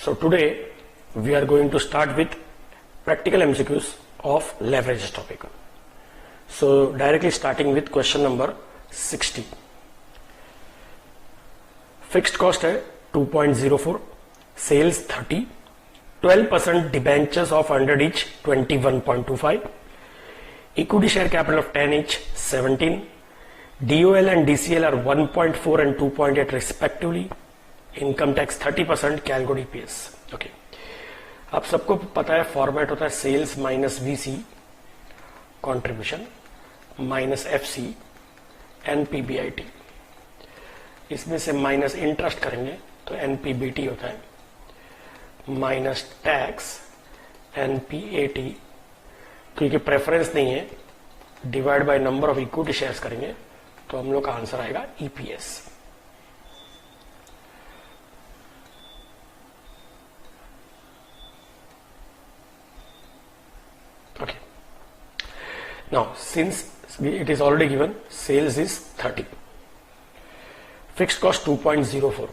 So today we are going to start with practical MCQs of leverage topic. So directly starting with question number 60. Fixed cost है 2.04, sales 30, 12% debentures of 100 each 21.25, equity share capital of 10 each 17, DOL and DCL are 1.4 and 2.8 respectively, income tax 30%, calculate EPS. Okay, आप सबको पता है format होता है sales minus VC contribution minus FC NPBIT. इसमें से minus interest करेंगे तो एनपीबीटी होता है, माइनस टैक्स एनपीएटी. क्योंकि प्रेफरेंस नहीं है, divide by number of equity shares करेंगे तो हम लोग का आंसर आएगा EPS. Okay. Now, since it is already given, sales is 30, fixed cost 2.04,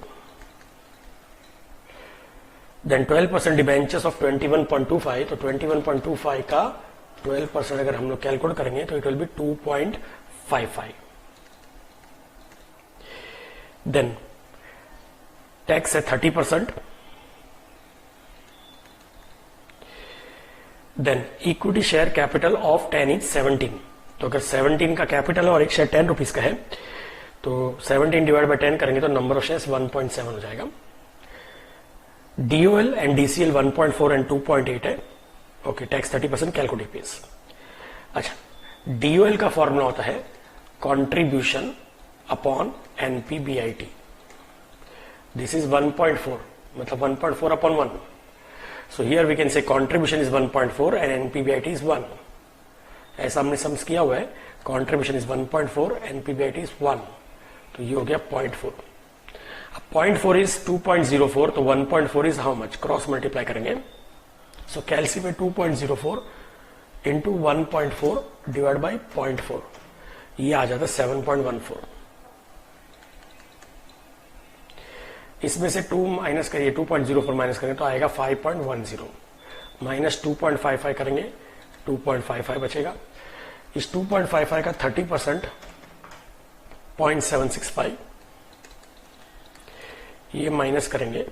then 12% debentures of 21.25. तो 21.25 का 12% अगर हम लोग कैलकुलेट करेंगे तो it will be 2.55. Then tax है 30%. Then equity share capital of 10 is 17. तो अगर 17 का कैपिटल है और एक शेयर 10 रुपीज का है तो 17 डिवाइड बाय 10 करेंगे तो नंबर ऑफ शेयर्स 1.7 हो जाएगा. डीओएल एंड डीसीएल 1.4 एंड 2.8 है. Okay, tax 30%, calculate EPS. अच्छा, डीओएल का फॉर्मूला होता है कॉन्ट्रीब्यूशन अपॉन एनपीबीआईटी. दिस इज 1.4, मतलब 1.4 upon 1. So here we can say contribution is 1.4 and NPBIT is 1. ऐसा हमने सम्स किया हुआ है, contribution is 1.4, NPBIT is 1. तो ये हो गया 0.4. अब 0.4 is 2.04, तो 1.4 is how much? Cross multiply करेंगे. सो कैलसी में 2.04 इंटू 1.4 डिवाइड बाई 0.4, ये आ जाता 7.14. इसमें से 2 माइनस करिए, 2.04 माइनस करेंगे तो आएगा 5.10. माइनस 2.55 करेंगे 2.55 बचेगा. इस 2.55 का 30% 0.765, ये माइनस करेंगे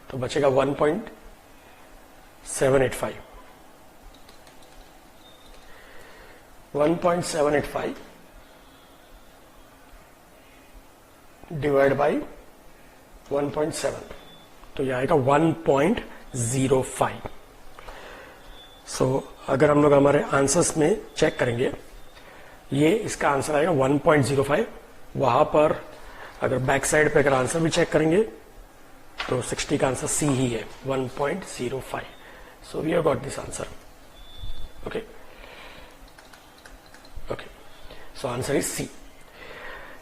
तो बचेगा 1.785. 1.785 डिवाइड बाई 1.7, तो यह आएगा 1.05. सो अगर हम लोग हमारे आंसर्स में चेक करेंगे, ये इसका आंसर आएगा 1.05. वहां पर अगर बैक साइड पे अगर आंसर भी चेक करेंगे तो 60 का आंसर सी ही है, 1.05. So we have got this answer. Okay okay, so answer is C.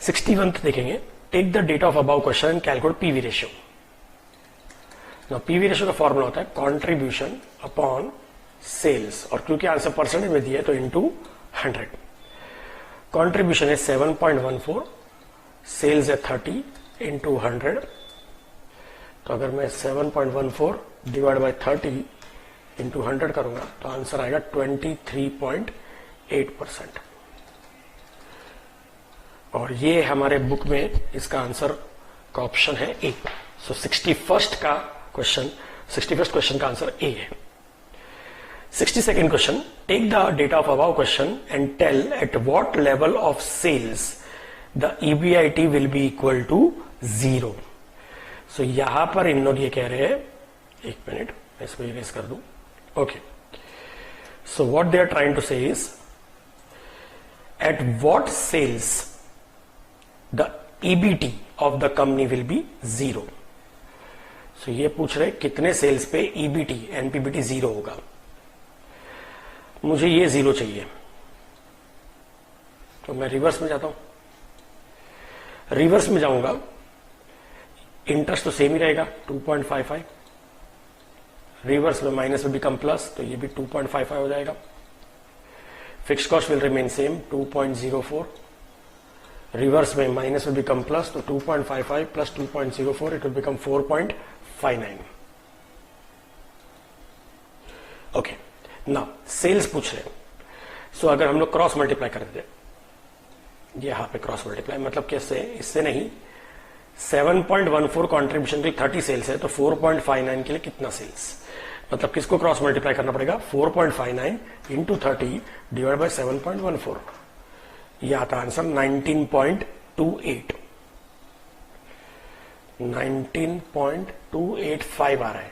61 देखेंगे. Take the data of above question and calculate PV ratio. Now PV ratio का फॉर्मूला होता है कॉन्ट्रीब्यूशन अपॉन सेल्स, और क्योंकि answer percentage में दिया है तो इंटू 100. कॉन्ट्रीब्यूशन है 7.14, सेल्स है 30 इंटू 100. तो अगर मैं 7.14 डिवाइड बाई 30 इंटू 100 करूंगा तो आंसर आएगा 23.8%. और ये हमारे बुक में इसका आंसर का ऑप्शन है ए. सो 61st क्वेश्चन का आंसर ए है. 62nd question. Take the data of above question and tell at what level of sales the EBIT will be equal to 0. So यहां पर इन लोग ये कह रहे हैं, एक मिनट मैं इसको इरेज कर दूं. Okay, so what they are trying to say is at what sales the EBT of the company will be 0. So ये पूछ रहे कितने सेल्स पे EBT NPBT 0 होगा. मुझे ये 0 चाहिए, तो मैं रिवर्स में जाता हूं. रिवर्स में जाऊंगा, इंटरेस्ट तो सेम ही रहेगा 2.55. रिवर्स में माइनस विल बिकम प्लस, तो ये भी 2.55 हो जाएगा. Fix cost will remain same 2.04. Reverse में माइनस विल बिकम प्लस, तो 2.55 plus 2.04 it will become 4.59. Okay, now sales पूछ रहे हैं. सो अगर हम लोग क्रॉस मल्टीप्लाई कर देते, यहां पे क्रॉस मल्टीप्लाई मतलब कैसे, इससे नहीं, 7.14 कॉन्ट्रीब्यूशन के लिए 30 सेल्स है, तो 4.59 के लिए कितना सेल्स, मतलब किसको क्रॉस मल्टीप्लाई करना पड़ेगा, 4.59 इंटू 30 डिवाइड बाय 7.14. यह आता आंसर 19.28, 19.285 आ रहा है.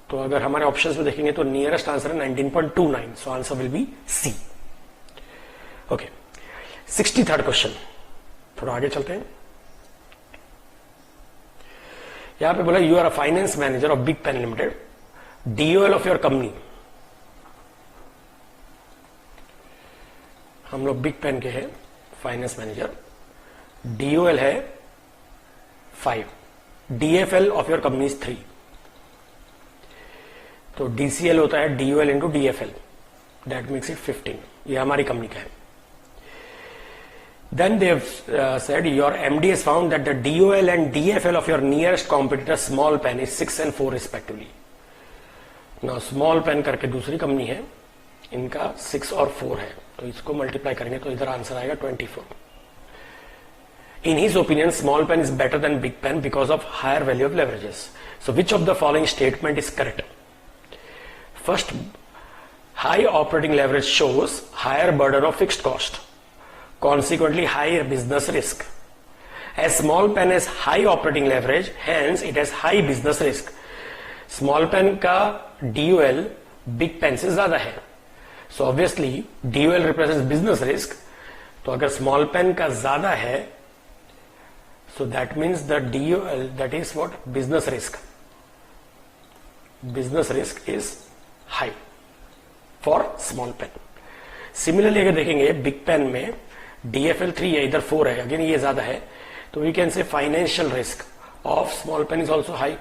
तो अगर हमारे ऑप्शंस में देखेंगे तो नियरेस्ट आंसर है 19.29, so answer will be C. Okay, 63rd question, थोड़ा आगे चलते हैं. यहां पे बोला you are a finance manager of Big Pen Limited, DOL of your company. हम लोग बिग पेन के हैं फाइनेंस मैनेजर, डीओएल है 5, DFL of your company is 3. तो डीसीएल होता है DOL into DFL, that makes it 15. ये हमारी कंपनी का है. Then they have said your MD has found that the DOL and DFL of your nearest competitor small pen is 6 and 4 respectively. Now small pen करके दूसरी company है, इनका 6 और 4 है, तो इसको मल्टीप्लाई करेंगे तो इधर आंसर आएगा 24. In his opinion, small pen is better than big pen because of higher value of leverages. So which of the following statement is correct? First, high operating leverage shows higher burden of fixed cost, consequently higher business risk. As small pen has high operating leverage, hence it has high business risk. Small pen का DOL big pen से ज्यादा है, so obviously DOL represents business risk. तो अगर small pen का ज्यादा है, so that means the DOL, that is what, business risk. Business risk is high for small pen. Similarly अगर देखेंगे बिग पेन में DFL 3 है, इधर 4 है, अगेन ये ज्यादा है, तो we can say financial risk of small pen is also high.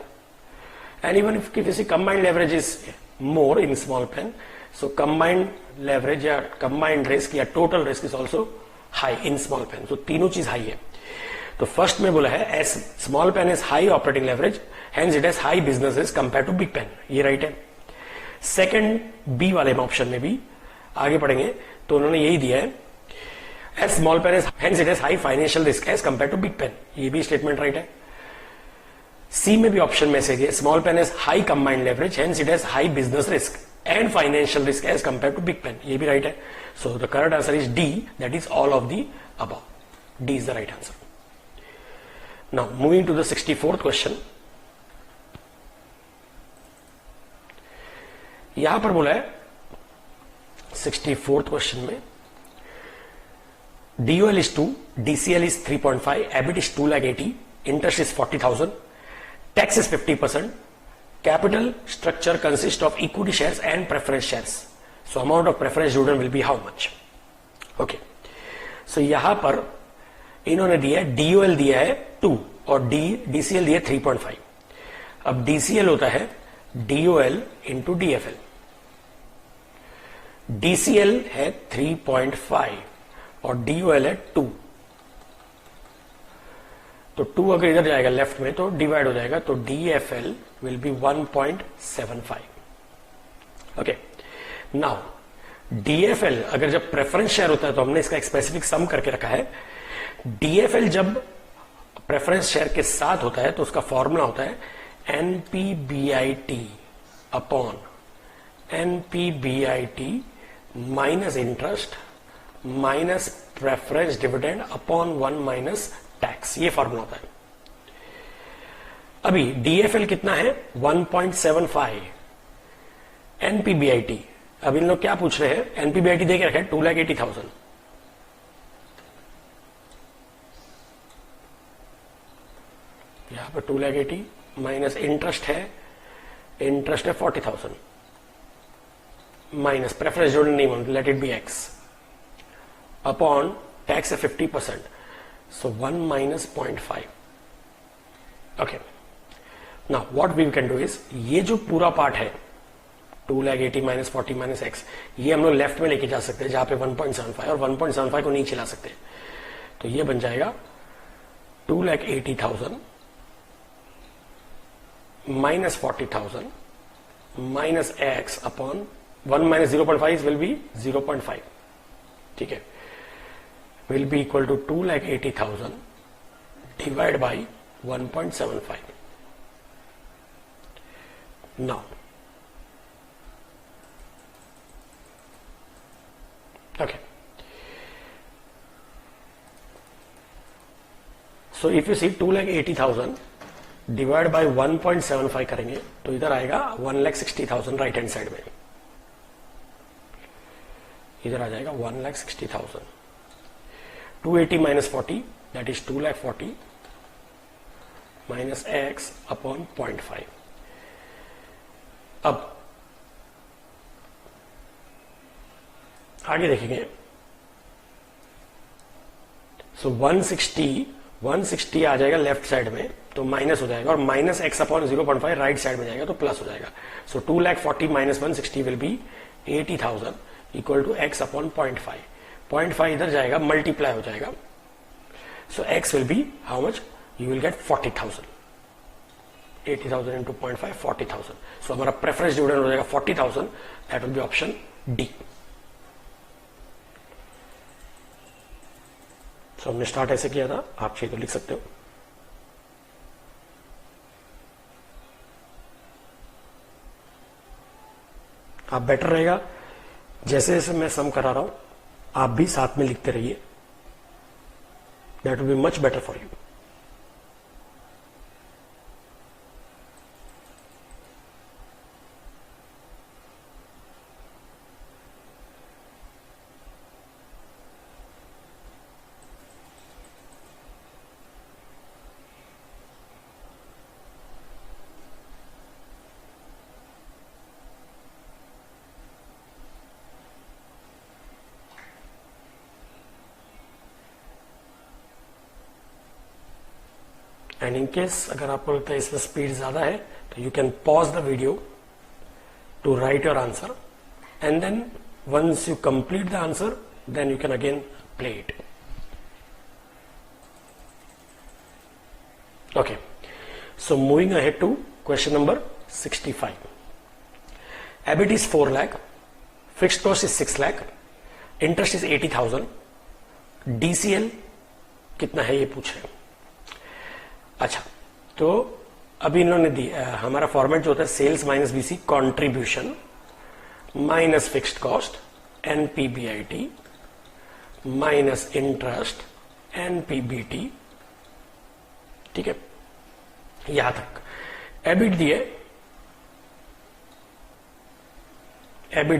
And even if किसी combined leverage is more in small pen, so combined leverage या कंबाइंड रिस्क या total risk is also high in small pen. तो तीनों चीज high है. तो first में बोला है as Small pen is high operating leverage, hence it has high business risk compare to Big Pen. ये राइट है. सेकेंड बी वाले ऑप्शन में भी आगे पढ़ेंगे तो उन्होंने यही दिया है, as small pen is hence it has high financial risk as compared to big pen. ये भी स्टेटमेंट राइट है. सी में भी ऑप्शन में से Small pen is high combined leverage, hence it has high business risk and financial risk as compare to Big Pen. ये भी right है. So the correct answer is D, that is all of the above. D is the right answer. Now moving to the 64th question. यहां पर बोला है 64th question में DOL is 2, DCL is 3.5, EBIT is 2,80,000, interest is 40,000, tax is 50%, capital structure consists of equity shares and preference shares. So amount of preference dividend will be how much? Okay. So यहां पर इन्होंने दिया है DOL दिया है 2 और DCL दिया है 3.5. अब DCL होता है DOL into DFL. DCL है 3.5 और DOL है 2. तो 2 अगर इधर जाएगा लेफ्ट में तो डिवाइड हो जाएगा, तो DFL will be 1.75. Okay. Now DFL अगर जब प्रेफरेंस शेयर होता है तो हमने इसका एक स्पेसिफिक सम करके रखा है. DFL जब प्रेफरेंस शेयर के साथ होता है तो उसका फॉर्मूला होता है NPBIT upon NPBIT minus interest minus preference dividend upon 1 minus tax. ये फॉर्मूला होता है. अभी DFL कितना है 1.75. NPBIT अब इन लोग क्या पूछ रहे हैं, NPBIT दे के रखे 2,80,000. यहां पर 2,80,000 माइनस इंटरेस्ट है 40,000 माइनस प्रेफरेंस डिविडेंड नहीं मानते, let it be X upon tax है 50%, so 1 minus 0.5. Okay. Now what we can do is, ये जो पूरा पार्ट है 2,80,000 माइनस 40 माइनस एक्स, ये हम लोग लेफ्ट में लेके जा सकते हैं जहां पे 1.75 और 1.75 को नीचे ला सकते हैं। तो ये बन जाएगा 2,80,000 minus 40,000 minus X upon 1 minus 0.5 will be 0.5, ठीक है, will be equal to 2,80,000 divide by 1.75. Now, okay. So if you see 2,80,000 divide by 1.75 करेंगे तो इधर आएगा 1,60,000 राइट हैंड साइड में, इधर आ जाएगा 1,60,000. 280 minus 40 that is 2,40,000 minus X upon 0.5. अब आगे देखेंगे. सो 160 आ जाएगा लेफ्ट साइड में तो माइनस हो जाएगा, और minus X upon 0.5 right side में जाएगा तो प्लस हो जाएगा. So 2,40,000 minus 160 will be 80,000 equal to X upon 0.5. 0.5 इधर जाएगा, मल्टीप्लाई हो जाएगा. So X will be how much, you will get 40,000. 80,000 into 0.5 40,000. So हमारा प्रेफरेंस डिविडेंड हो जाएगा 40,000. That will be option D. So हमने स्टार्ट ऐसे किया था, आप चाहिए तो लिख सकते हो. आप बेटर रहेगा जैसे जैसे मैं सम करा रहा हूं आप भी साथ में लिखते रहिए. That will be much better for you. And in case अगर आपको लगता है इसमें स्पीड ज्यादा है तो you can pause the video to write your answer and then once you complete the answer then you can again play it. Okay, so moving ahead to question number 65. EBIT is 4 lakh, fixed cost is 6 lakh, interest is 80,000, DCL कितना है ये पूछ रहे हैं. अच्छा, तो अभी इन्होंने दी हमारा फॉर्मेट जो होता है sales minus BC contribution minus fixed cost NPBIT minus interest NPBT. ठीक है, यहां तक. एबिट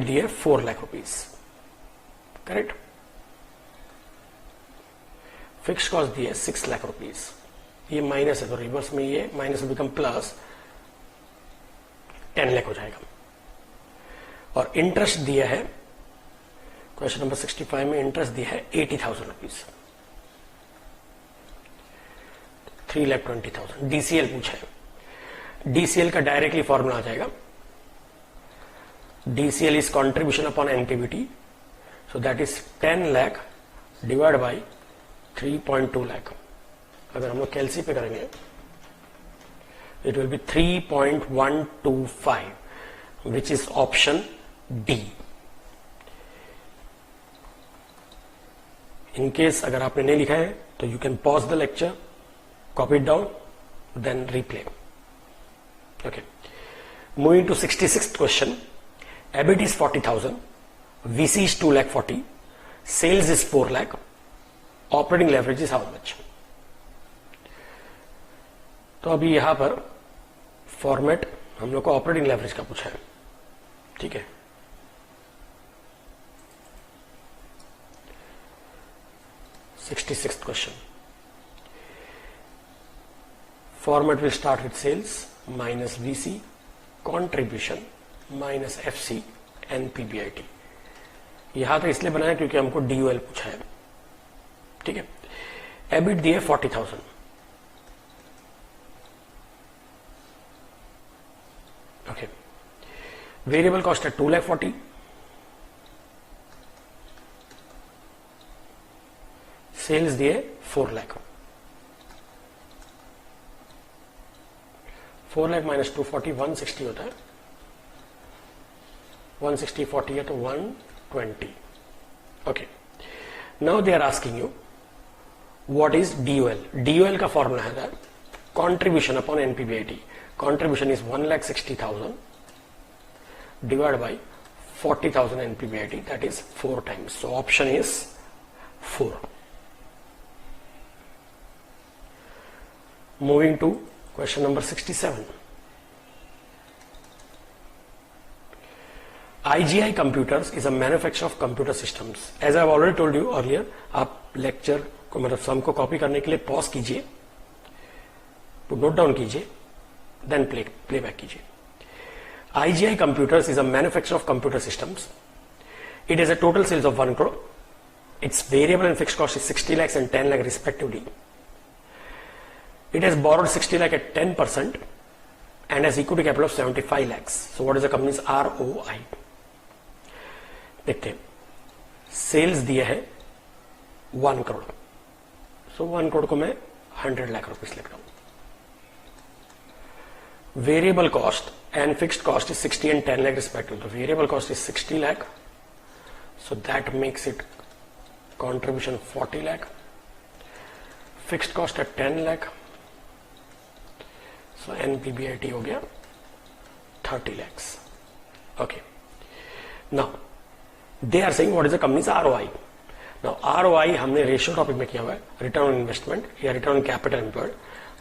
दिए 4 lakh rupees, correct. Fixed cost दिए 6 लाख रुपीस. ये माइनस है तो रिवर्स में ये माइनस बिकम प्लस 10 लाख हो जाएगा. और इंटरेस्ट दिया है क्वेश्चन नंबर 65 में, इंटरेस्ट दिया है 80,000 रुपीज, 3,20,000. डीसीएल पूछा है. डीसीएल का डायरेक्टली फॉर्मूला आ जाएगा. DCL is contribution upon NPBT, so that is 10 lakh divide by 3.2 lakh. अगर हम लोग कैलसी पे करेंगे it will be 3.125 which is option D. In case अगर आपने नहीं लिखा है तो you can pause the lecture, copy it down, then replay. Okay, moving to 66th question. EBIT is 40,000, VC is 2,40,000, sales is 4 lakh, operating leverage is how much? तो अभी यहां पर फॉर्मेट हम लोग को ऑपरेटिंग लेवरेज का पूछा है. ठीक है, sixth question. Format will start with sales minus VC contribution minus FC NPBIT. यहां तो इसलिए बनाया क्योंकि हमको डीयूएल पूछा है. ठीक है, एबिट दिए 40,000. ओके, वेरिएबल कॉस्ट है 2,40,000, सेल्स दिए 4 लाख, 4 लाख माइनस 240 160 होता है, 160 40 है तो 120. Okay, now they are asking you what is DOL. DOL का फॉर्मूला है contribution upon NPBIT. Contribution is 1,60,000 divided by 40,000 NPBIT, that is 4 times. So option is 4. Moving to question number 67. IGI Computers is a manufacturer of computer systems. As I have already told you earlier, आप lecture को मतलब सम को copy करने के लिए pause कीजिए, तो note down कीजिए, देन प्लेबैक कीजिए. IGI Computers is a manufacturer of computer systems. It has a total sales of 1 crore. Its variable and fixed cost is 60 lakhs and 10 lakh respectively. It has borrowed 60 lakh at 10% and has equity capital of 75 lakhs. So what is the company's ROI? देखते हैं, sales दिए है 1 करोड़, सो 1 करोड़ को मैं 100 lakh rupees लिख रहा हूं. Variable cost and fixed cost is 60 and 10 lakh respectively. The variable cost is 60 lakh, so that makes it contribution 40 lakh. Fixed cost at 10 lakh, so NPBIT हो गया 30 lakhs. Okay. Now they are saying what is the company's ROI. Now ROI हमने ratio topic में किया हुआ है, return on investment या return on capital employed.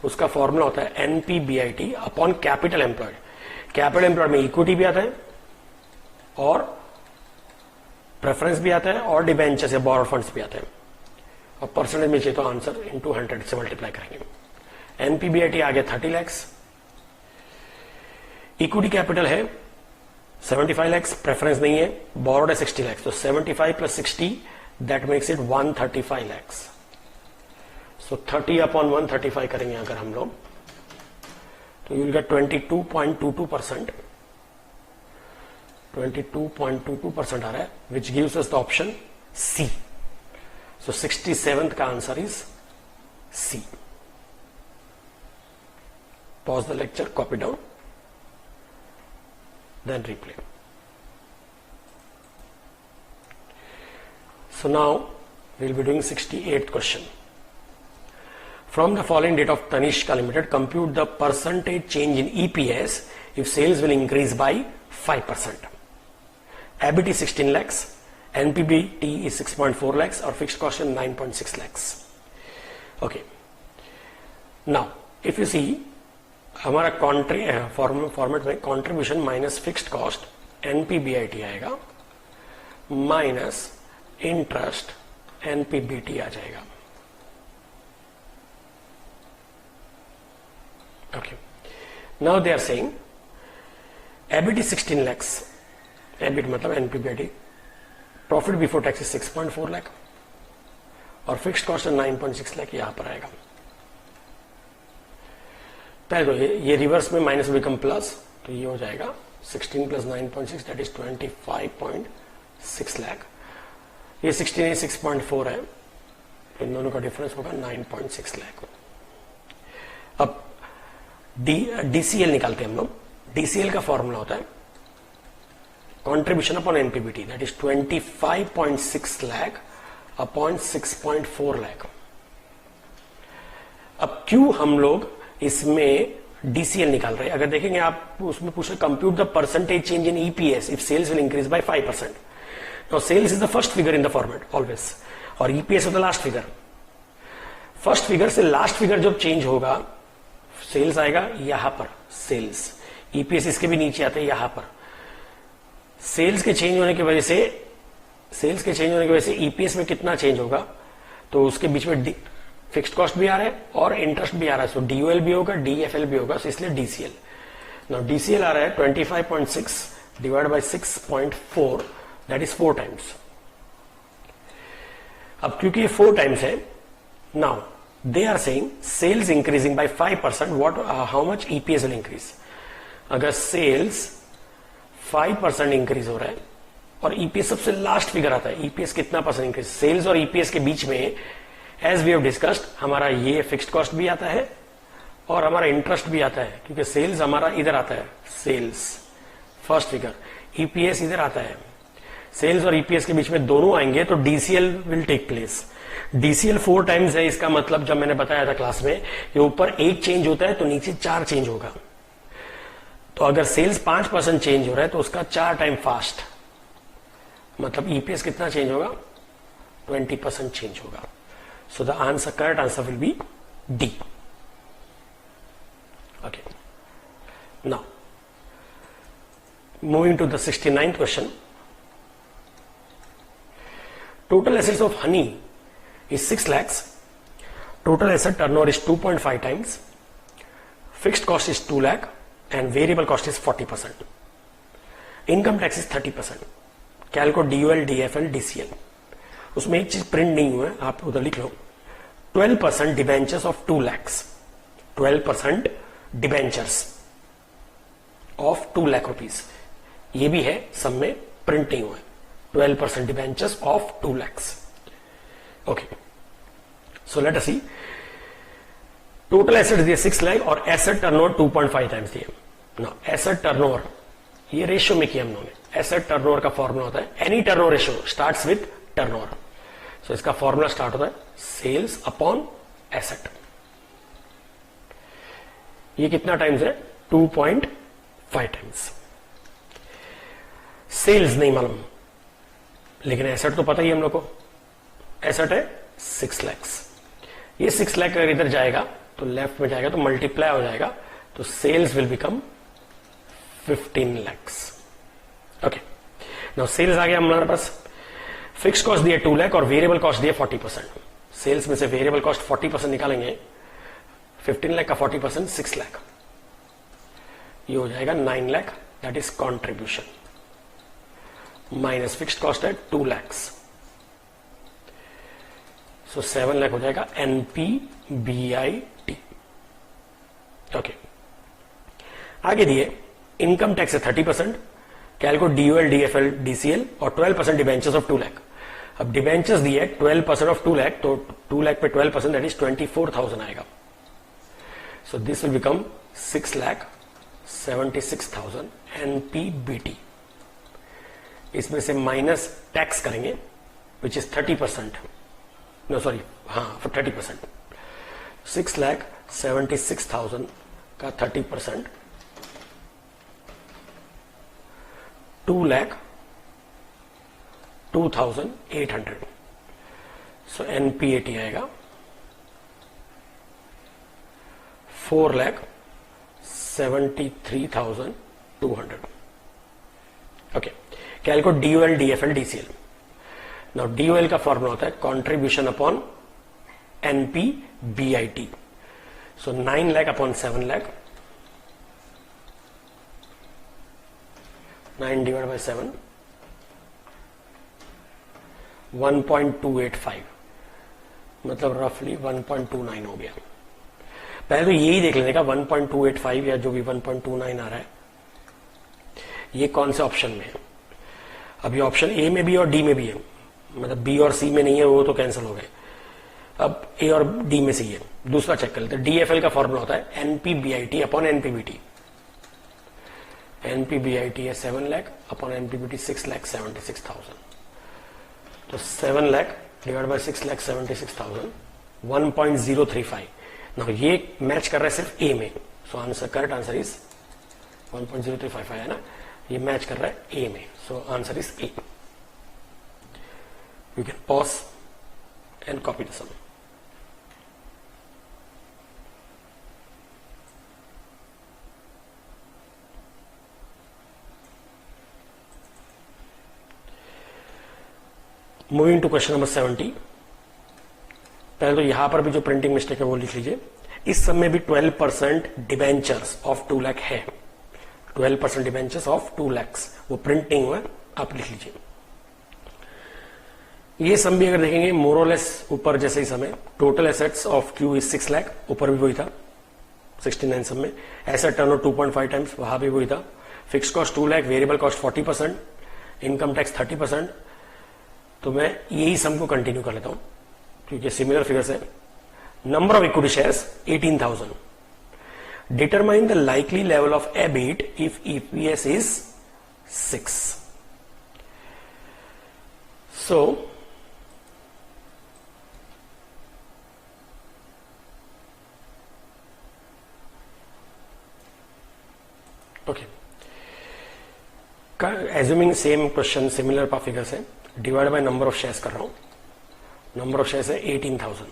उसका formula होता है NPBIT upon capital employed. Capital employed में इक्विटी भी आता है और प्रेफरेंस भी आता है और डिबेंचर्स या बोरो फंड्स भी आते हैं, और परसेंटेज में चाहिए तो आंसर इंटू 100 से मल्टीप्लाई करेंगे. NPBIT आ गया 30 लैक्स, इक्विटी कैपिटल है 75 लैक्स, प्रेफरेंस नहीं है, बोरोड है 60 लैक्स, तो 75 plus 60 that makes it 135 lakhs. So 30 upon 135 करेंगे अगर हम लोग, तो यू विल गेट 22.22%. 22.22% आ रहा है, which gives us the option C. So 67th का answer is C. Pause the lecture, copy down, then replay. So now we'll be doing 68th question. From the following date of Tanishq Limited, compute the percentage change in EPS if sales will increase by 5%. EBIT is 16 lakhs, NPBT is 6.4 lakhs, or fixed cost is 9.6 lakhs. Okay. Now, if you see, हमारा format में contribution minus fixed cost NPBIT आएगा, minus interest NPBT आ जाएगा. Okay, now they are saying EBIT is 16 lakhs, EBIT मतलब NPBIT, profit before tax is 6.4 lakh और fixed cost 9.6 lakh यहां पर आएगा. पहले तो ये रिवर्स में माइनस बिकम प्लस, तो ये हो जाएगा 16 प्लस 9.6 दैट इज 25.6 लाख. ये 16 है, 6.4 है, इन दोनों का डिफरेंस होगा 9.6 लाख. अब DCL निकालते हैं हम लोग. DCL का फॉर्मूला होता है contribution upon NPBT, that is 25.6 lakh upon 6.4 lakh. अब क्यों हम लोग इसमें DCL निकाल रहे हैं? अगर देखेंगे आप, उसमें पूछे compute the percentage change in EPS if sales will increase by 5%. Now sales is the first figure in the format always, और EPS is the last figure. First figure से लास्ट फिगर जब चेंज होगा, sales आएगा यहां पर, sales, EPS इसके भी नीचे आते हैं यहां पर. सेल्स के चेंज होने की वजह से EPS में कितना चेंज होगा, तो उसके बीच में फिक्स्ड कॉस्ट भी आ रहा है और इंटरेस्ट भी आ रहा है, सो DOL भी होगा, DFL भी होगा, सो इसलिए DCL. नाउ DCL आ रहा है 25.6 divide by 6.4, that is 4 times. अब क्योंकि ये 4 टाइम्स है, now they are saying sales increasing by 5%, what how much EPS will increase. अगर सेल्स 5% इंक्रीज हो रहा है और ईपीएस सबसे लास्ट फिगर आता है। ईपीएस कितना परसेंट इंक्रीज, सेल्स और ईपीएस के बीच में एज वी हैव डिस्कस्ड हमारा ये फिक्स्ड कॉस्ट भी आता है और हमारा इंटरेस्ट भी आता है, क्योंकि सेल्स हमारा इधर आता है, सेल्स फर्स्ट फिगर, ईपीएस इधर आता है। सेल्स और ईपीएस के बीच में दोनों आएंगे तो DCL will take place. DCL 4 times है, इसका मतलब जब मैंने बताया था क्लास में कि ऊपर 8 चेंज होता है तो नीचे 4 चेंज होगा। तो अगर सेल्स 5% चेंज हो रहा है तो उसका 4 टाइम फास्ट, मतलब ईपीएस कितना चेंज होगा, 20% चेंज होगा। So the answer, correct answer will B D. Okay. Now, moving to the 69th question. Total assets of Honey is 6 lakhs. Total asset turnover is 2.5 times. Fixed cost is 2 lakh and variable cost is 40%. Income tax is 30%. Calco DUL, DFL, DCL. उसमें एक चीज print नहीं हुआ है, आप उधर लिख लो। 12% debentures of 2 lakhs. 12% debentures of 2 lakh rupees, ये भी है, सब में प्रिंट नहीं हुआ है। 12% debentures of 2 lakhs. Okay, so let us see. Total asset दिए 6 लाख और एसेट टर्नओवर 2.5 टाइम्स दिए। ना एसेट टर्नओवर ये रेशियो में किया हम लोगों ने। एसेट टर्नओवर का फॉर्मूला होता है, any turnover ratio starts with turnover. So इसका फॉर्मूला स्टार्ट होता है सेल्स अपॉन एसेट। ये कितना टाइम्स है, 2.5 टाइम्स। सेल्स नहीं मालूम, लेकिन एसेट तो पता ही हम लोग को। एसेट है 6 lakhs। ये 6 लाख अगर इधर जाएगा तो लेफ्ट में जाएगा तो मल्टीप्लाई हो जाएगा, तो sales will become 15 lakhs। Okay, now sales आ गया हमारे पास। फिक्स कॉस्ट दिया 2 लाख और वेरिएबल कॉस्ट दिया 40%। सेल्स में से वेरिएबल कॉस्ट 40% निकालेंगे, 15 लाख का 40% 6 लाख, ये हो जाएगा 9 lakh, that is contribution. Minus fixed cost है 2 lakhs, सो 7 लाख हो जाएगा NPBIT। ओके, आगे दिए इनकम टैक्स है 30%, कैलको DUL, DFL, DCL और 12% डिबेंचर्स ऑफ 2 लाख। अब डिबेंचर्स दिए 12% ऑफ 2 लाख, तो 2 लाख पे 12% दैट इज 24,000 आएगा। So this will become 6,76,000 NPBT. इसमें से माइनस टैक्स करेंगे विच इज 30%, नो सॉरी, हाँ 30%। 6,76,000 का 30%, 2,02,800। सो NPAT आएगा 4,73,200। Okay, calc DUL, DFL, DCL। Now DUL का फॉर्मूला होता है contribution upon NPBIT। So 9 lakh upon 7 lakh, 9 divide by 7, 1.285, मतलब रफली 1.29 हो गया। पहले तो यही देख लेने का 1.285 या जो भी 1.29 आ रहा है, ये कौन से ऑप्शन में है। अभी ऑप्शन ए में भी और डी में भी है, मतलब बी और सी में नहीं है, वो तो कैंसिल हो गए। अब ए और डी में सी है। दूसरा चेक कर लेते हैं। DFL का फॉर्मूला होता है NPBIT अपॉन NPBT। NPBIT है 7 लाख अपॉन NPBT 6,76,000। तो 7 लाख डिवाइड बाय 6,76,000, 1.035। ना ये मैच कर रहा है सिर्फ ए में, so answer, correct answer is 1.0355 है ना, ये मैच कर रहा है ए में, so answer is A. You can pause and copy the sum. Moving to question number 70। पहले तो यहां पर भी जो प्रिंटिंग मिस्टेक है वो लिख लीजिए। इस सब में भी 12% डिबेंचर्स ऑफ 2 लाख है। 12% डिबेंचर्स ऑफ 2 लाख, वो प्रिंट नहीं हुआ, आप लिख लीजिए। ये सम भी अगर देखेंगे मोरलेस ऊपर जैसे ही समय, total assets of Q is 6 lakh, ऊपर भी वही था 69 सम में। एसेट टर्नओवर 2.5 टाइम्स, वहां भी वही था। Fix cost 2 lakh, variable cost 40%, income tax 30%। तो मैं यही सम को कंटिन्यू कर लेता हूं क्योंकि सिमिलर फिगर्स है। Number of equity shares 18,000। Determine the likely level of EBIT if EPS is 6। So okay, assuming same question, similar पा फिगर्स है, divide by number of shares कर रहा हूं। नंबर ऑफ शेयर्स है 18,000,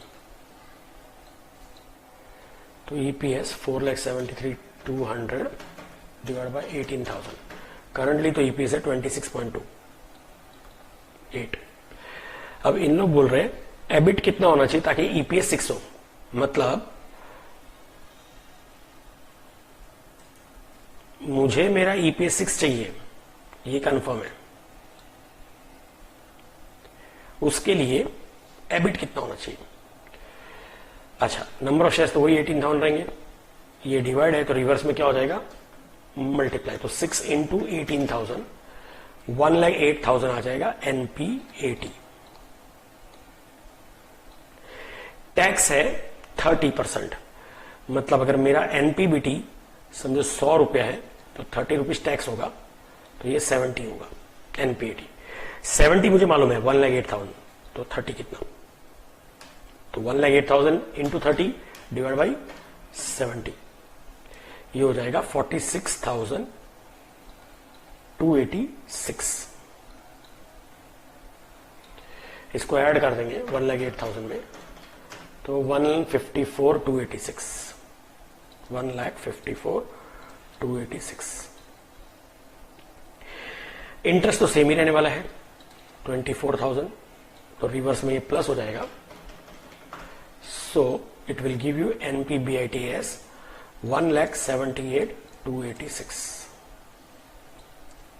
तो EPS 4,73,200 डिवाइड बाय 18,000। करंटली तो EPS है 26.28। अब इन लोग बोल रहे हैं EBIT कितना होना चाहिए ताकि EPS 6 हो। मतलब मुझे मेरा EPS 6 चाहिए, ये कंफर्म है। उसके लिए EBIT कितना होना चाहिए? अच्छा, नंबर ऑफ शेयर्स तो वही 18,000 रहेंगे, ये डिवाइड है तो रिवर्स में क्या हो जाएगा, मल्टीप्लाई। तो 6 इंटू 18,000 1,08,000 आ जाएगा NPAT। टैक्स है 30%, मतलब अगर मेरा NPBT समझो 100 रुपया है तो 30 रुपीज टैक्स होगा, तो ये 70 होगा NPAT। 70 मुझे मालूम है 1,08,000, तो 30 कितना, तो 1,08,000 इंटू 30 डिवाइड बाई 70, ये हो जाएगा 46,286। इसको ऐड कर देंगे 1,08,000 में, तो 1,54,286, 1,54,286। इंटरेस्ट तो सेम ही रहने वाला है 24,000, तो रिवर्स में ये प्लस हो जाएगा। सो it will give you NPBIT as 1,78,286।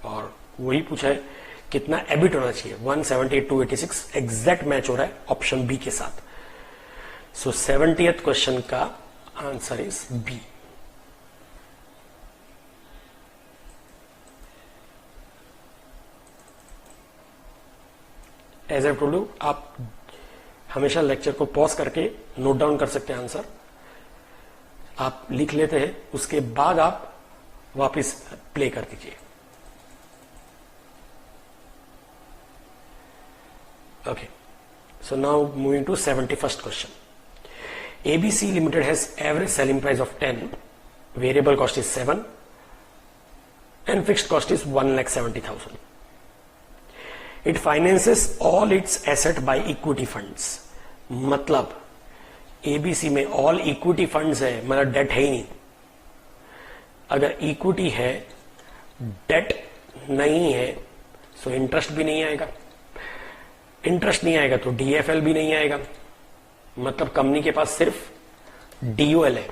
और वही पूछा है कितना EBIT होना चाहिए, 178,286 एग्जैक्ट मैच हो रहा है ऑप्शन बी के साथ। सो 70th क्वेश्चन का answer is B. As I told you, आप हमेशा लेक्चर को पॉज करके नोट डाउन कर सकते हैं आंसर, आप लिख लेते हैं, उसके बाद आप वापस प्ले कर दीजिए। Okay, so now moving to 71st question. ABC Limited has average selling price of 10, variable cost is 7 and fixed cost is 1,70,000. It finances all its asset by equity funds. मतलब ABC में all equity funds है, मतलब date है ही नहीं। अगर equity है, date नहीं है, सो इंटरेस्ट भी नहीं आएगा। इंटरेस्ट नहीं आएगा तो DFL भी नहीं आएगा। मतलब कंपनी के पास सिर्फ DOL है,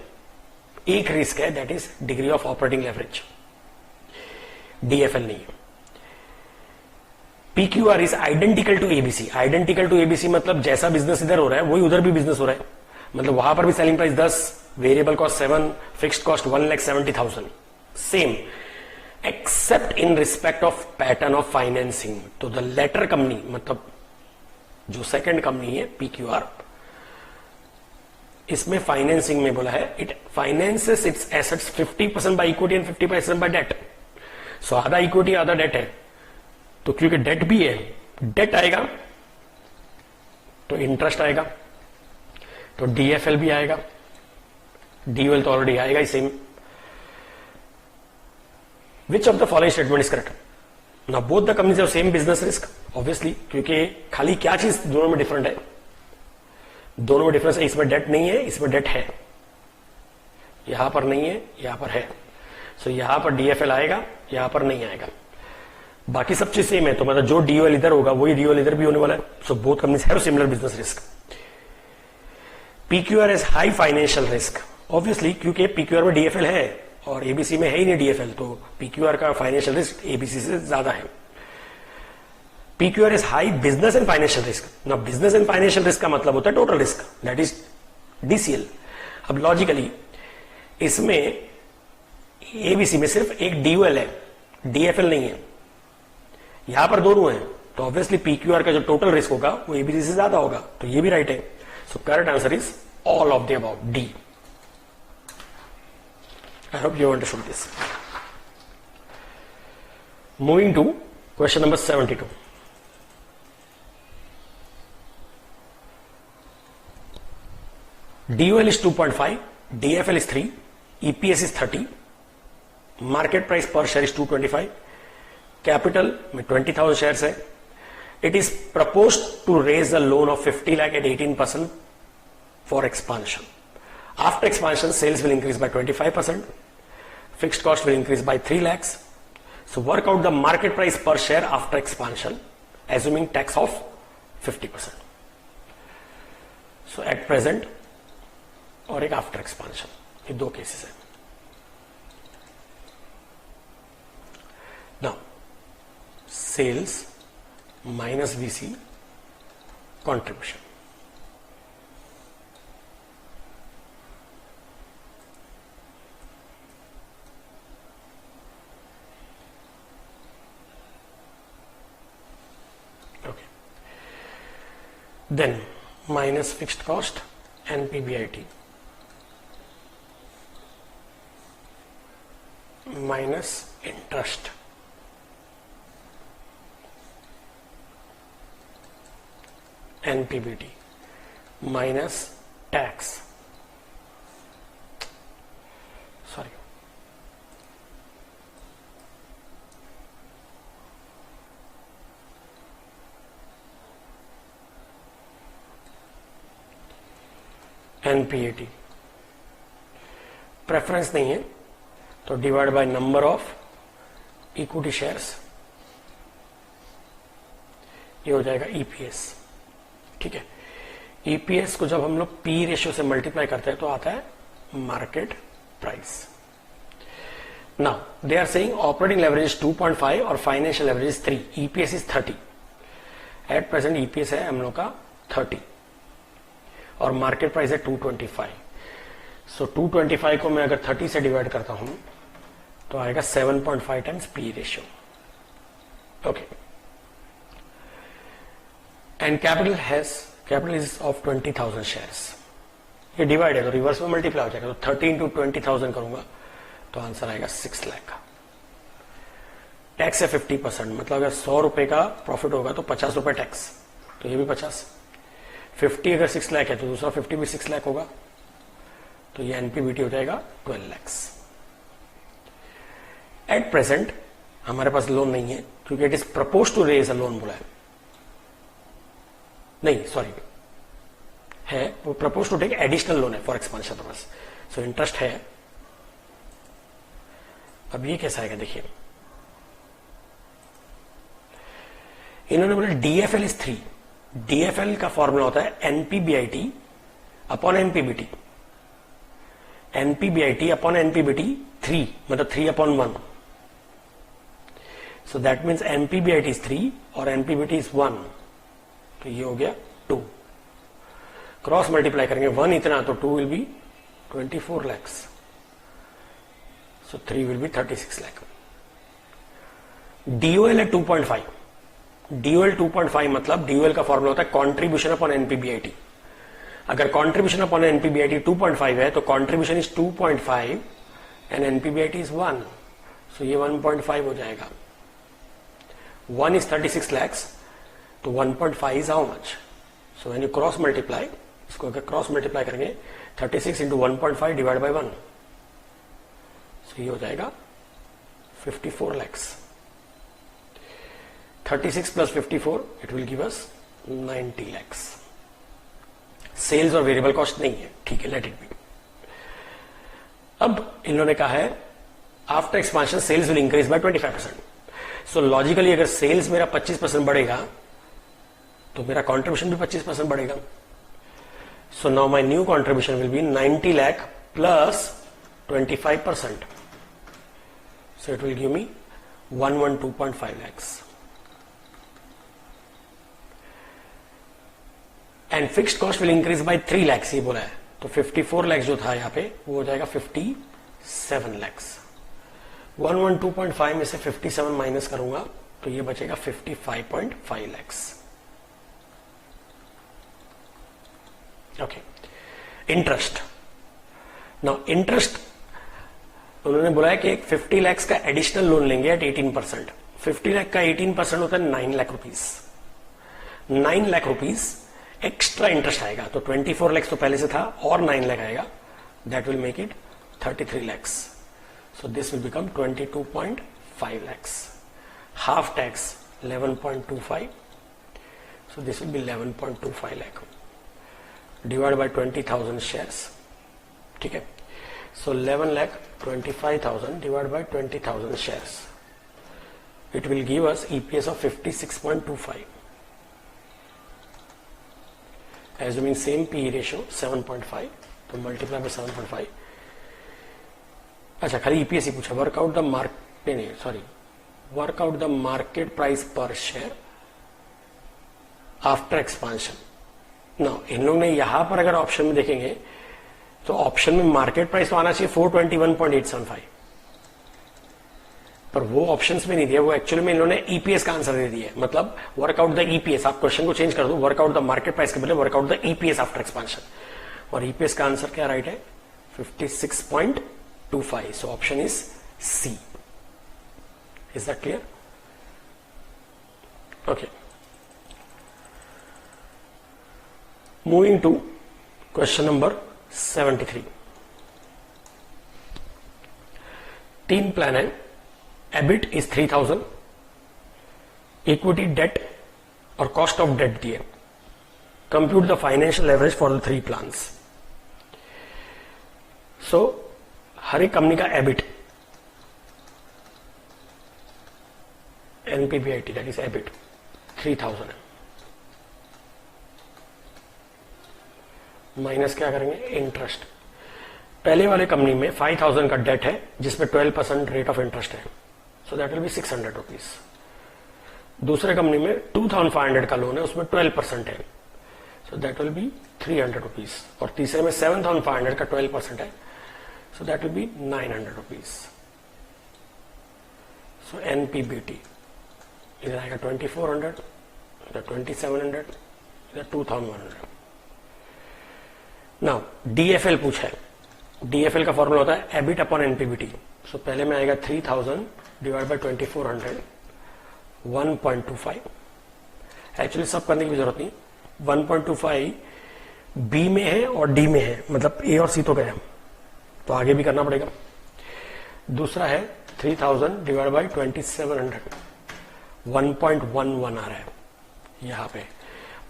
एक रिस्क है, that is degree of operating leverage. DFL नहीं है। PQR is identical to ABC। Identical to ABC मतलब जैसा बिजनेस इधर हो रहा है वही उधर भी बिजनेस हो रहा है। मतलब वहां पर भी selling price 10, variable cost 7, fixed cost 1,70,000 same, except in respect of pattern of financing. तो द लेटर कंपनी, मतलब जो सेकंड कंपनी है PQR, इसमें फाइनेंसिंग में बोला है it finances its assets 50% by equity and 50% by debt. So आधा equity आधा डेट है, तो क्योंकि डेट भी है, डेट आएगा तो इंटरेस्ट आएगा, तो DFL भी आएगा, DOL तो ऑलरेडी आएगा ही same. Which of the following statement is correct? ना both the companies have same business risk, obviously, क्योंकि खाली क्या चीज दोनों में डिफरेंट है? दोनों में डिफरेंस है, इसमें डेट नहीं है, इसमें डेट है। यहां पर नहीं है, यहां पर है। सो यहां पर DFL आएगा, यहां पर नहीं आएगा। बाकी सब चीज सेम है, तो मतलब जो DOL इधर होगा वही DOL इधर भी होने वाला है। So both companies have similar business risk. PQR is high financial risk, obviously, क्योंकि PQR में DFL है और ABC में है ही नहीं DFL, तो PQR का फाइनेंशियल रिस्क ABC से ज्यादा है। PQR is high business and financial risk. ना बिजनेस एंड फाइनेंशियल रिस्क का मतलब होता है total risk, that is DCL। अब लॉजिकली इसमें ABC में सिर्फ एक DOL है, डीएफएल नहीं है, यहां पर दोनों है, तो ऑब्वियसली पीक्यूआर का जो टोटल रिस्क होगा वो एबीसी से ज्यादा होगा, तो ये भी राइट है. So correct answer is all of the about, D. I hope you understood this. Moving to question number 72. DOL is 2.5, DFL is 3, EPS is 30, market price per share is 225, capital में 20,000 shares है. It is proposed to raise a loan of 50 lakh at 18% for expansion. After expansion, sales will increase by 25%, fixed cost will increase by 3 lakhs. So work out the market price per share after expansion, assuming tax of 50%. So at present और एक after expansion, ये दो cases है. Now sales minus VC contribution. Okay, then minus fixed cost NPBIT minus interest NPBT minus tax, sorry, NPAT. Preference नहीं है तो divide by number of equity shares, ये हो जाएगा ईपीएस. ठीक है, ईपीएस को जब हम लोग पी रेशियो से मल्टीप्लाई करते हैं तो आता है market price. Now they are saying operating leverage is 2.5 और financial leverage is 3, EPS is 30. At present EPS है हम लोग का 30 और मार्केट प्राइस है 225. सो 225 को मैं अगर 30 से डिवाइड करता हूं तो आएगा 7.5 times P ratio. Okay, and capital is of 20,000 shares. ये डिवाइड है तो रिवर्स में मल्टीप्लाई हो जाएगा, तो 30 इंटू 20,000 करूंगा तो आंसर आएगा 6 लाख का. टैक्स है 50%, मतलब अगर 100 रुपए का प्रॉफिट होगा तो 50 रुपए टैक्स, तो ये भी 50. 50 अगर 6 लाख है तो दूसरा 50 भी 6 लाख होगा, तो ये एनपीबीटी हो जाएगा 12 lakhs. एट प्रेजेंट हमारे पास लोन नहीं है क्योंकि it is propose to raise a loan बोला है. नहीं सॉरी, है वो propose to take additional loan है for expansion purpose. So interest है. अब ये कैसा आएगा देखिए, इन्होंने बोला डीएफएल इज 3. डीएफएल का फॉर्मूला होता है NPBIT upon NPBT. NPBIT upon NPBT 3, मतलब 3 upon 1. So that means NPBIT is 3 और एनपीबीटी इज 1, तो ये हो गया 2. क्रॉस मल्टीप्लाई करेंगे 1 इतना तो 2 will be 24 lakhs. So 3 will be 36 lakh. DOL है 2.5. डीओएल 2.5 मतलब डीओएल का फॉर्मूला होता है कॉन्ट्रीब्यूशन अपॉन एनपीबीआईटी. अगर कॉन्ट्रीब्यूशन अपॉन एनपीबीआईटी 2.5 है तो कॉन्ट्रीब्यूशन इज 2.5 एंड एनपीबीआईटी इज 1, सो ये 1.5 हो जाएगा. 1 इज 36 lakhs, तो 1.5 is how much. So when you cross multiply, इसको अगर क्रॉस मल्टीप्लाई करेंगे 36 इंटू 1.5 डिवाइड बाई 1, सो ये हो जाएगा 54 lakhs. 36 plus 54 it will give us 90 lakhs. Sales और वेरिएबल कॉस्ट नहीं है, ठीक है, लेट इट बी. अब इन्होंने कहा है after expansion sales will increase by 25%. So logically अगर सेल्स मेरा 25% बढ़ेगा तो मेरा कॉन्ट्रीब्यूशन भी 25% बढ़ेगा. So now my new contribution will be 90 lakh plus 25%. So it will give me 112.5 lakhs. And fixed cost will increase by 3 lakhs, ये बोला है. तो 54 lakhs जो था यहां पे वो हो जाएगा 57 lakhs. 112.5 में से 57 माइनस करूंगा तो ये बचेगा 55.5 lakhs. Okay. Interest. Now interest उन्होंने बोला है कि एक 50 lakhs का एडिशनल लोन लेंगे एट 18%. 50 लाख का 18% होता है 9 lakh rupees. 9 lakh rupees extra interest आएगा. तो 24 lakhs तो पहले से था और 9 लाख आएगा. That will make it 33 lakhs. So this will become 22.5 lakhs. Half tax 11.25. So this will be 11.25 lakh. Divided by 20,000 shares. ठीक है. So 11 lakh 25,000 divided by 20,000 shares. It will give us EPS of 56.25. Assuming same PE ratio 7.5. तो multiply by 7.5. अच्छा खाली EPS ही पूछा. Workout the market नहीं sorry workout the market price पर share after expansion. ना इन लोग ने यहां पर अगर ऑप्शन में देखेंगे तो ऑप्शन में मार्केट प्राइस तो आना चाहिए 421.875, पर वो ऑप्शंस में नहीं दिया. वो एक्चुअली में इन्होंने ईपीएस का आंसर दे दिया. मतलब वर्कआउट द ईपीएस. आप क्वेश्चन को चेंज कर दो. वर्कआउट द मार्केट प्राइस के बदले workout the EPS after expansion. और ईपीएस का आंसर क्या राइट है? 56.25. So option is C. Is that clear? Okay. Moving to question number 73. तीन प्लान है. एबिट इज 3000, इक्विटी डेट और कॉस्ट ऑफ डेट दिए. Compute the financial average for the three plans. So हर एक कंपनी का EBIT NPBIT that is EBIT 3000 है. Minus क्या करेंगे? इंटरेस्ट. पहले वाले कंपनी में 5000 का डेट है जिसमें 12% रेट ऑफ इंटरेस्ट है. So that will B 600 rupees. दूसरे कंपनी में 2500 का लोन है उसमें 12% है. So that will B 300 rupees. और तीसरे में 7500 का 12% है. So that will be 900 rupees. So NPBT इधर आएगा 2400, इधर 2700, इधर 2100. Now DFL पूछा है. DFL का फॉर्मूला होता है EBIT अपॉन NPBT. So पहले में आएगा 3000 डिवाइड बाय 2400 1.25. एक्चुअली सब करने की जरूरत नहीं. 1.25 B में है और D में है, मतलब A और C तो गए, तो आगे भी करना पड़ेगा. दूसरा है 3000 डिवाइड बाई 2700 1.11 आ रहा है. यहां पे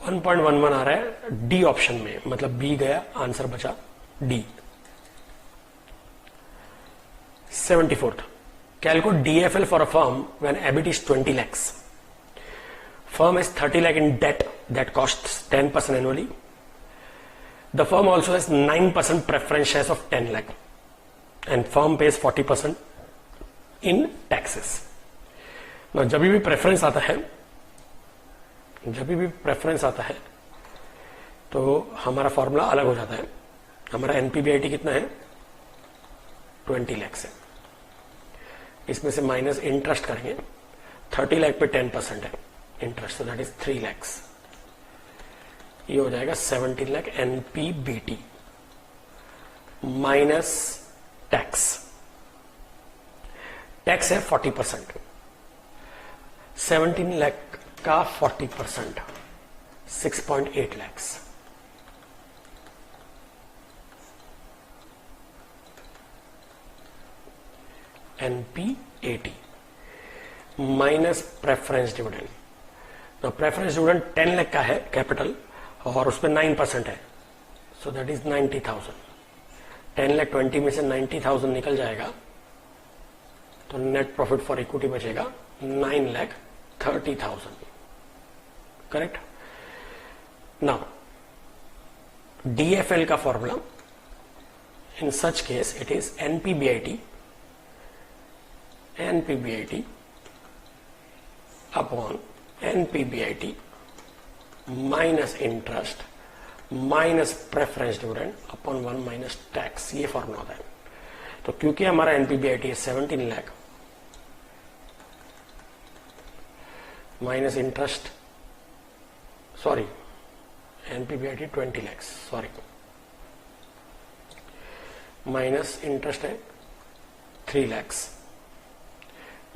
1.11 आ रहा है डी ऑप्शन में, मतलब बी गया, आंसर बचा D. 74th. Calculate DFL for a firm when EBIT is 20 lakhs. Firm is 30 lakh in debt that costs 10% annually. The firm also has 9% preference shares of 10 lakh. And firm pays 40% in taxes. Now, जब भी preference आता है तो हमारा formula अलग हो जाता है. हमारा एनपीबीआईटी कितना है? 20 लाख है. इसमें से माइनस इंटरेस्ट करेंगे. 30 लाख पे 10% है इंटरेस्ट, तो दैट इज 3 लाख. ये हो जाएगा 17 lakh NPBT minus tax. Tax है 40%. 17 लाख का 40% 6.8 lakh. NPAT minus preference dividend. तो प्रेफरेंस डिविडेंड 10 लाख का है कैपिटल और उस पर 9% है, सो दैट इज 90,000. 10 लाख 20 में से 90,000 निकल जाएगा तो नेट प्रॉफिट फॉर इक्विटी बचेगा 9,30,000. करेक्ट. नाउ DFL का formula in such case it is NPBIT upon NPBIT minus interest minus preference dividend upon 1 minus tax. ये फॉर्मूला होता है. तो क्योंकि हमारा NPBIT है 17 lakh minus interest, sorry NPBIT 20 lakh, sorry minus interest है 3 lakh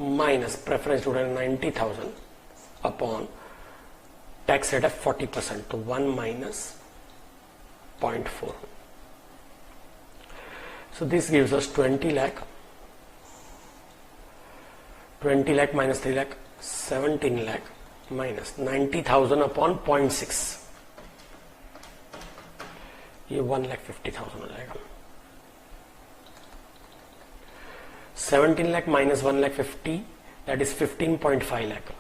minus preference student 90,000 upon tax rate है 40%, तो 1 minus 0.4. So this gives us 20 lakh. 20 lakh minus 3 lakh, 17 lakh minus 90,000 upon 0.6. ये 1,50,000 हो जाएगा. 17 lakh minus 1,50,000, that is 15.5 lakh.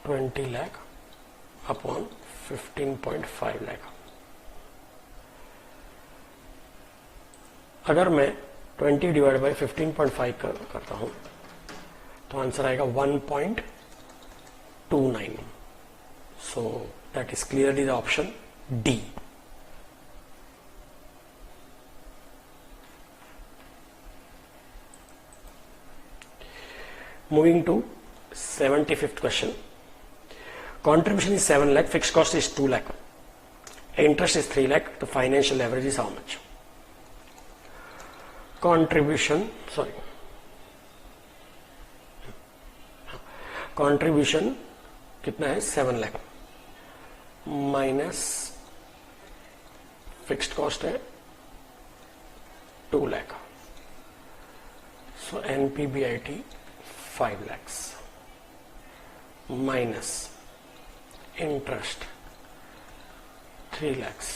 20 lakh upon 15.5 lakh. अगर मैं 20 divide by 15.5 करता हूं तो आंसर आएगा 1.29. So that is clearly the option D. Moving to 75th question. Contribution is 7 lakh, fixed cost is 2 lakh, interest is 3 lakh, the financial leverage is how much? Contribution कितना है 7 lakh minus fixed cost है 2 लाख, सो एनपीबीआईटी 5 lakhs minus interest 3 lakhs,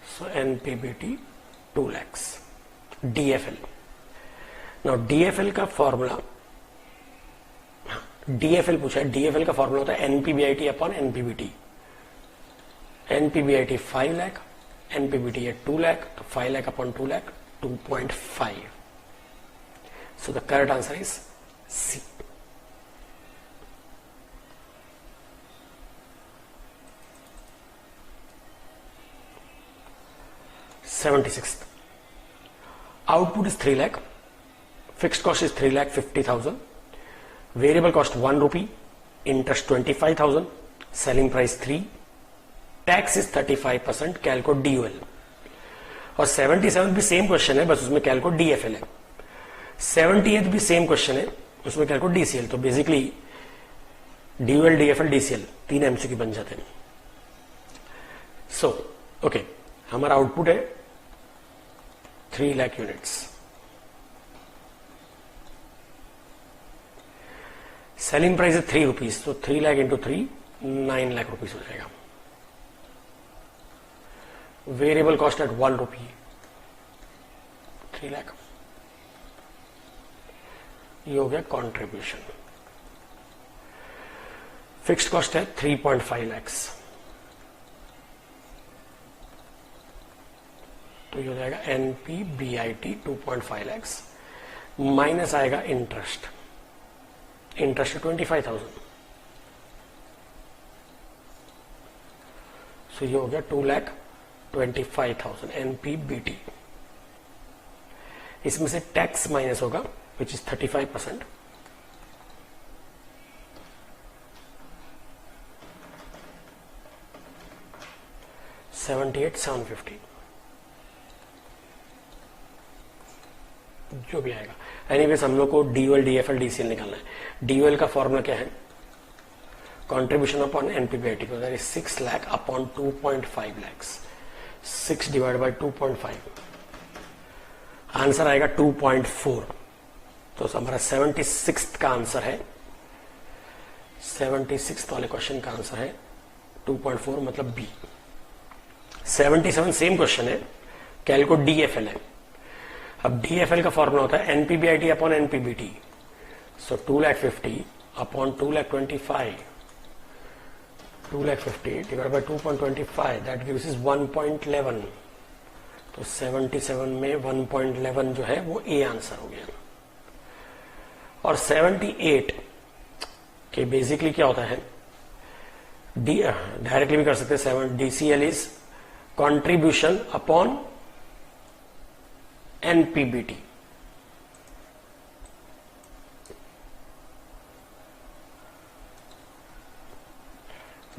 so NPBT 2 lakhs. DFL. Now DFL का formula, DFL पूछा है, DFL का formula होता है NPBIT upon NPBT. NPBIT 5 lakh, NPBT है 2 लाख, तो 5 lakh upon 2 lakh 2.5. So the correct answer is C. 76th. Output is 3 lakh, fixed cost is 3,50,000, variable cost 1 rupee, interest 25,000, selling price 3, tax is 35%, कैलको DUL. और 77 भी same question है, बस उसमें कैलको DFL है. 78 भी same question है, उसमें कैलको DCL. तो basically DUL, DFL, DCL 3 MCQ बन जाते हैं. सो ओके, हमारा आउटपुट है 3 लाख यूनिट्स. सेलिंग प्राइस है 3 रुपीज, तो 3 लाख इंटू 3 9 लाख रुपीज हो जाएगा. वेरिएबल कॉस्ट एट 1 रुपी 3 लाख. ये हो गया कॉन्ट्रीब्यूशन. फिक्स्ड कॉस्ट है 3.5 लैक्स, तो ये हो जाएगा NPBIT 2.5 लैक्स माइनस आएगा इंटरेस्ट. इंटरेस्ट 25,000, सो ये हो गया 2,25,000 NPBT. इसमें से टैक्स माइनस होगा विच इज 35%. $78,750 जो भी आएगा. एनीवेज हम लोग को DUL, DFL, DCL निकालना है. DUL का फॉर्मूला क्या है? कॉन्ट्रीब्यूशन अपॉन एनपीबीआईटी को, that is 6 lakh upon 2.5 lakhs. 6 divide by 2.5, answer आएगा 2.4. तो हमारा 76th का आंसर है, 76th वाले क्वेश्चन का आंसर है 2.4, मतलब बी. 77 सेम क्वेश्चन है, कैलको DFL है. अब DFL का फॉर्मूला होता है NPBIT upon NPBT, so 2,50,000 upon 2,25,000, 2,50,000 divide by 2.25, that gives is 1.11. तो 77 में 1.11 जो है वो ए आंसर हो गया. और 78 के बेसिकली क्या होता है, डायरेक्टली भी कर सकते हैं. DCL is contribution upon NPBT.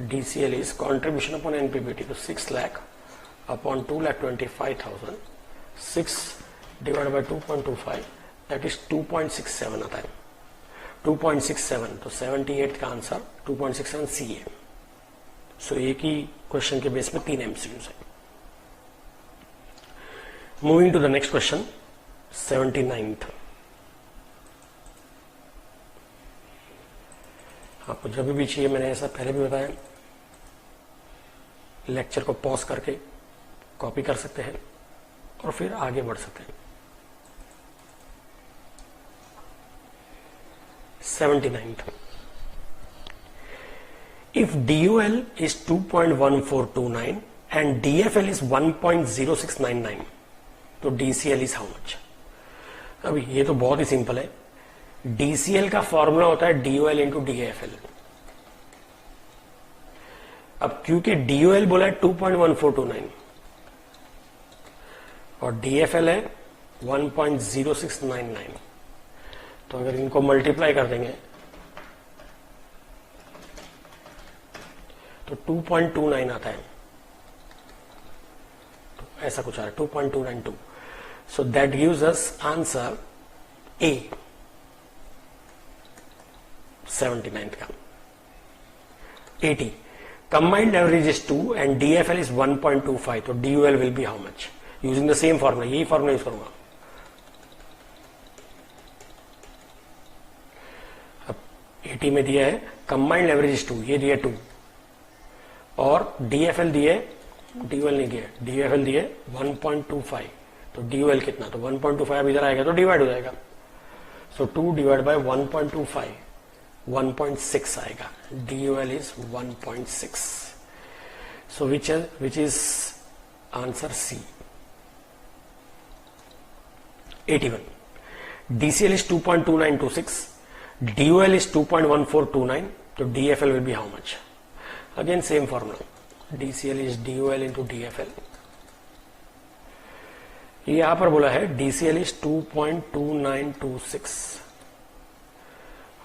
DCL is contribution upon NPBT, तो 6 lakh upon 2,25,000, 6 divided by 2.25, that is 2.67 आता है, 2.67, तो 78 का आंसर 2.67 सी है। सो एक ही क्वेश्चन के बेस में 3 MCQs है। Moving to the next question 79th। आपको जब भी चाहिए, मैंने ऐसा पहले भी बताया, लेक्चर को पॉज करके कॉपी कर सकते हैं और फिर आगे बढ़ सकते हैं। 79th, if DOL is 2.1429 and DFL is 1.0699, तो DCL is how much? अभी ये तो बहुत ही सिंपल है। DCL का फॉर्मूला होता है DOL इंटू DFL। अब क्योंकि DOL बोला है 2.1429 और DFL है 1.0699, तो अगर इनको मल्टीप्लाई कर देंगे तो 2.29 आता है, तो ऐसा कुछ आ रहा है 2.292। So that gives us answer A 79th का। 80, combined average is 2 and DFL is 1.25, तो DOL will be how much? Using the same formula, यही formula यूज करूंगा। अब 80 में दिया है combined average is 2, ये दिया 2, और DFL दिए, DOL नहीं दिया, DFL दिए 1.25, तो DOL कितना? तो 1.25 इधर आएगा तो डिवाइड हो जाएगा। सो 2 डिवाइड बाय 1.25, 1.6 आएगा। DOL is 1.6, so which is answer C। 81, DCL is 2.2926, DOL is 2.1429, तो DFL will be how much? Again same formula, DCL is DOL into DFL। ये यहां पर बोला है DCL is 2.2926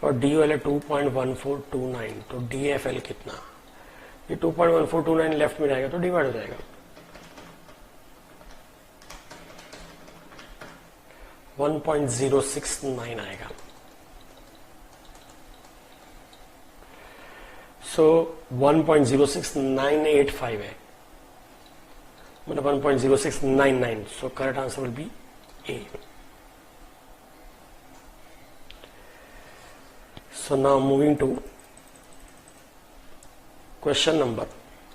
और DOL है 2.1429, तो DFL कितना? ये 2.1429 लेफ्ट में जाएगा तो डिवाइड हो जाएगा, 1.069 आएगा। सो 1.06985 है, मतलब 1.0699, सो correct answer will be A. So now moving to question number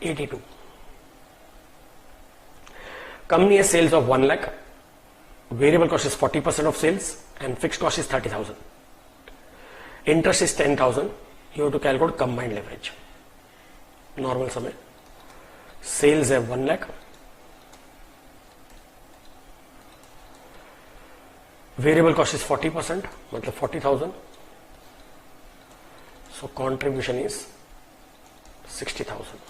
82. Company has sales of 1 lakh, variable cost is 40% of sales and fixed cost is 30,000. Interest is 10,000. You have to calculate combined leverage. Normal समय, sales है 1 lakh, variable cost is 40%, मतलब 40,000. So contribution is 60,000.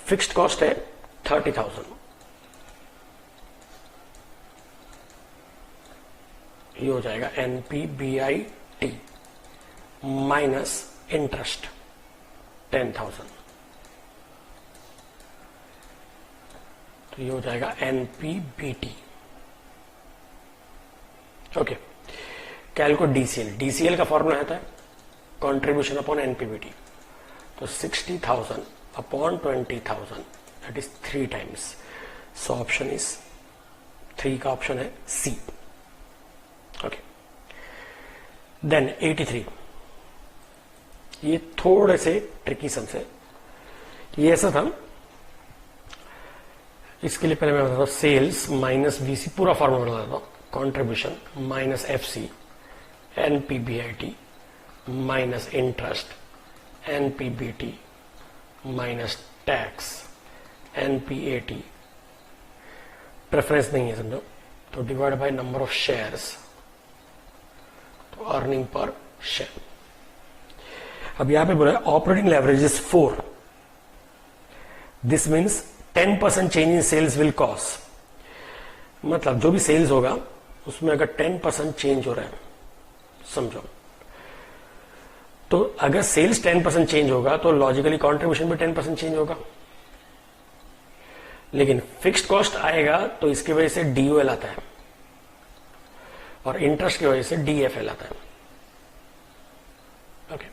Fixed cost है 30,000. ये हो जाएगा NPBIT minus interest 10,000, तो ये हो जाएगा NPBT। Okay, calculate DCL। DCL का फॉर्मूला आता है कंट्रीब्यूशन अपॉन NPBT, तो 60,000 upon 20,000, that is 3 times. So option is 3 का ऑप्शन है सी। ओके, देन 83, ये थोड़े से ट्रिकी सम से, ये ऐसा था, इसके लिए पहले मैं बताता हूं, सेल्स माइनस VC, पूरा फॉर्मूला बताता हूं, contribution minus FC NPBIT minus interest NPBT minus tax NPAT, preference नहीं है समझो, तो divide by number of shares, तो अर्निंग पर शेयर। अब यहां पे बोला है operating leverage is 4, this means 10% change in sales will cause, मतलब जो भी सेल्स होगा उसमें अगर 10% चेंज हो रहा है, समझो तो अगर सेल्स 10% चेंज होगा तो लॉजिकली कंट्रीब्यूशन भी 10% चेंज होगा, लेकिन फिक्स्ड कॉस्ट आएगा तो इसकी वजह से डीयूएल आता है और इंटरेस्ट की वजह से डीएफएल आता है. ओके,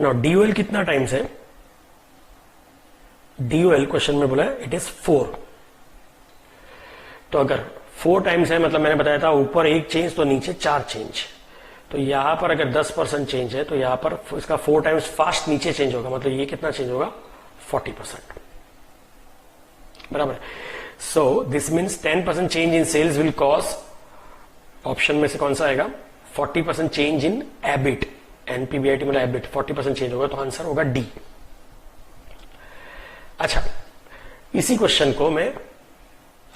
नाउ डीयूएल कितना टाइम्स है? डीयूएल क्वेश्चन में बोला है इट इज 4. तो अगर 4 टाइम्स है मतलब मैंने बताया था ऊपर 1 चेंज तो नीचे 4 चेंज. तो यहां पर अगर 10% चेंज है तो यहां पर इसका 4 टाइम्स फास्ट नीचे चेंज होगा, मतलब ये कितना चेंज होगा? 40%. बराबर. So this means 10% change in sales will cause, option में से कौन सा आएगा? 40% चेंज इन एबिट. एनपीबीआईटी मतलब एबिट 40% चेंज होगा, तो आंसर होगा डी. अच्छा, इसी क्वेश्चन को मैं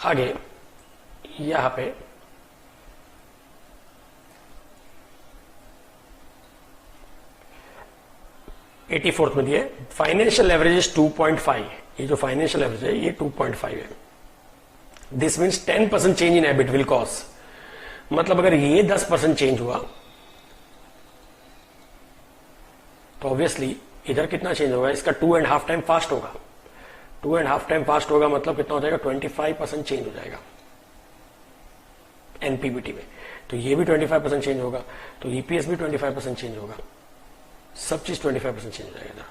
आगे यहां पे एटी फोर्थ में दिए फाइनेंशियल एवरेज इज 2.5. ये जो फाइनेंशियल एवरेज है ये 2.5 है. This means 10% change in EBIT will cause, मतलब अगर ये 10% चेंज हुआ तो ऑब्वियसली इधर कितना चेंज होगा? इसका 2.5 टाइम फास्ट होगा. 2.5 टाइम फास्ट होगा मतलब कितना हो जाएगा? 25% चेंज हो जाएगा एनपीबीटी में. तो ये भी 25% चेंज होगा, तो ईपीएस भी 25% चेंज होगा, सब चीज 25% चेंज हो जाएगा.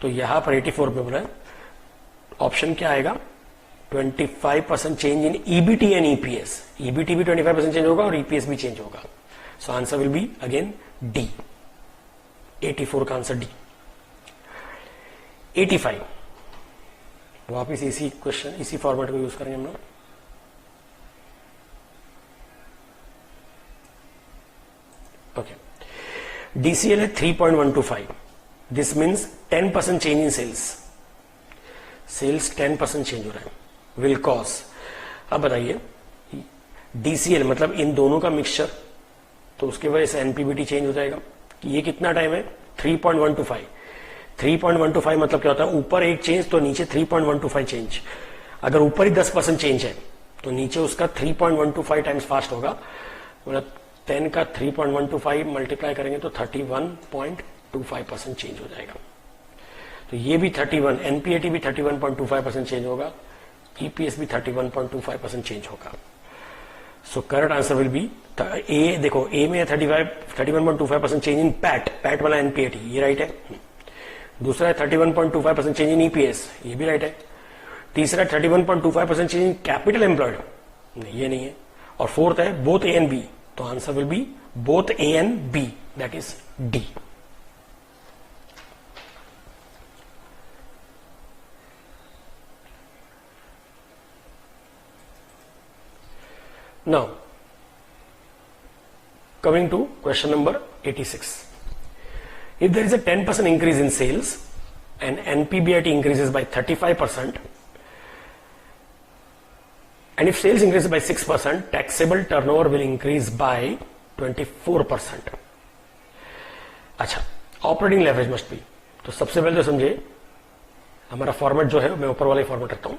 तो यहां पर 84 पे बोला है ऑप्शन क्या आएगा? 25% change in EBT and EPS. EBT भी 25% चेंज होगा और ईपीएस भी चेंज होगा. सो answer will be again D. 84 का आंसर डी. 85 वापिस इसी क्वेश्चन इसी फॉर्मेट को यूज करेंगे हम लोग. ओके, डीसीएल है 3.125. This means 10% change in sales. Sales 10% change हो रहा है, विल कॉज. अब बताइए डीसीएल मतलब इन दोनों का मिक्सचर, तो उसकी वजह से एनपीबीटी चेंज हो जाएगा. ये कितना टाइम है? 3.125. 3.125 मतलब क्या होता है? ऊपर 1 चेंज तो नीचे 3.125 चेंज. अगर ऊपर ही 10% चेंज है तो नीचे उसका 3.125 टाइम्स फास्ट होगा. मतलब 10 का 3.125 मल्टीप्लाई करेंगे तो 31.25% चेंज हो जाएगा. तो ये भी 31, एनपीएटी भी 31.25% चेंज होगा, ईपीएस भी 31.25% चेंज होगा. So correct answer will be A. देखो ए में 31.25% चेंज इन पैट. पैट वाला एनपीएटी, ये राइट है. दूसरा है 31.25% चेंज इन ईपीएस, ये भी राइट है. तीसरा 31.25% चेंज इन कैपिटल एम्प्लॉयड, ये नहीं है. और फोर्थ है बोथ ए एंड बी, तो answer will be both A and B, that is D. Now, coming to question number 86. If there is a 10% increase in sales and NPBIT increases by 35%, and if sales increases by 6%, taxable turnover will increase by 24%. अच्छा, operating leverage must B. तो सबसे पहले तो समझे हमारा format जो है मैं ऊपर वाले फॉर्मेट रखता हूं.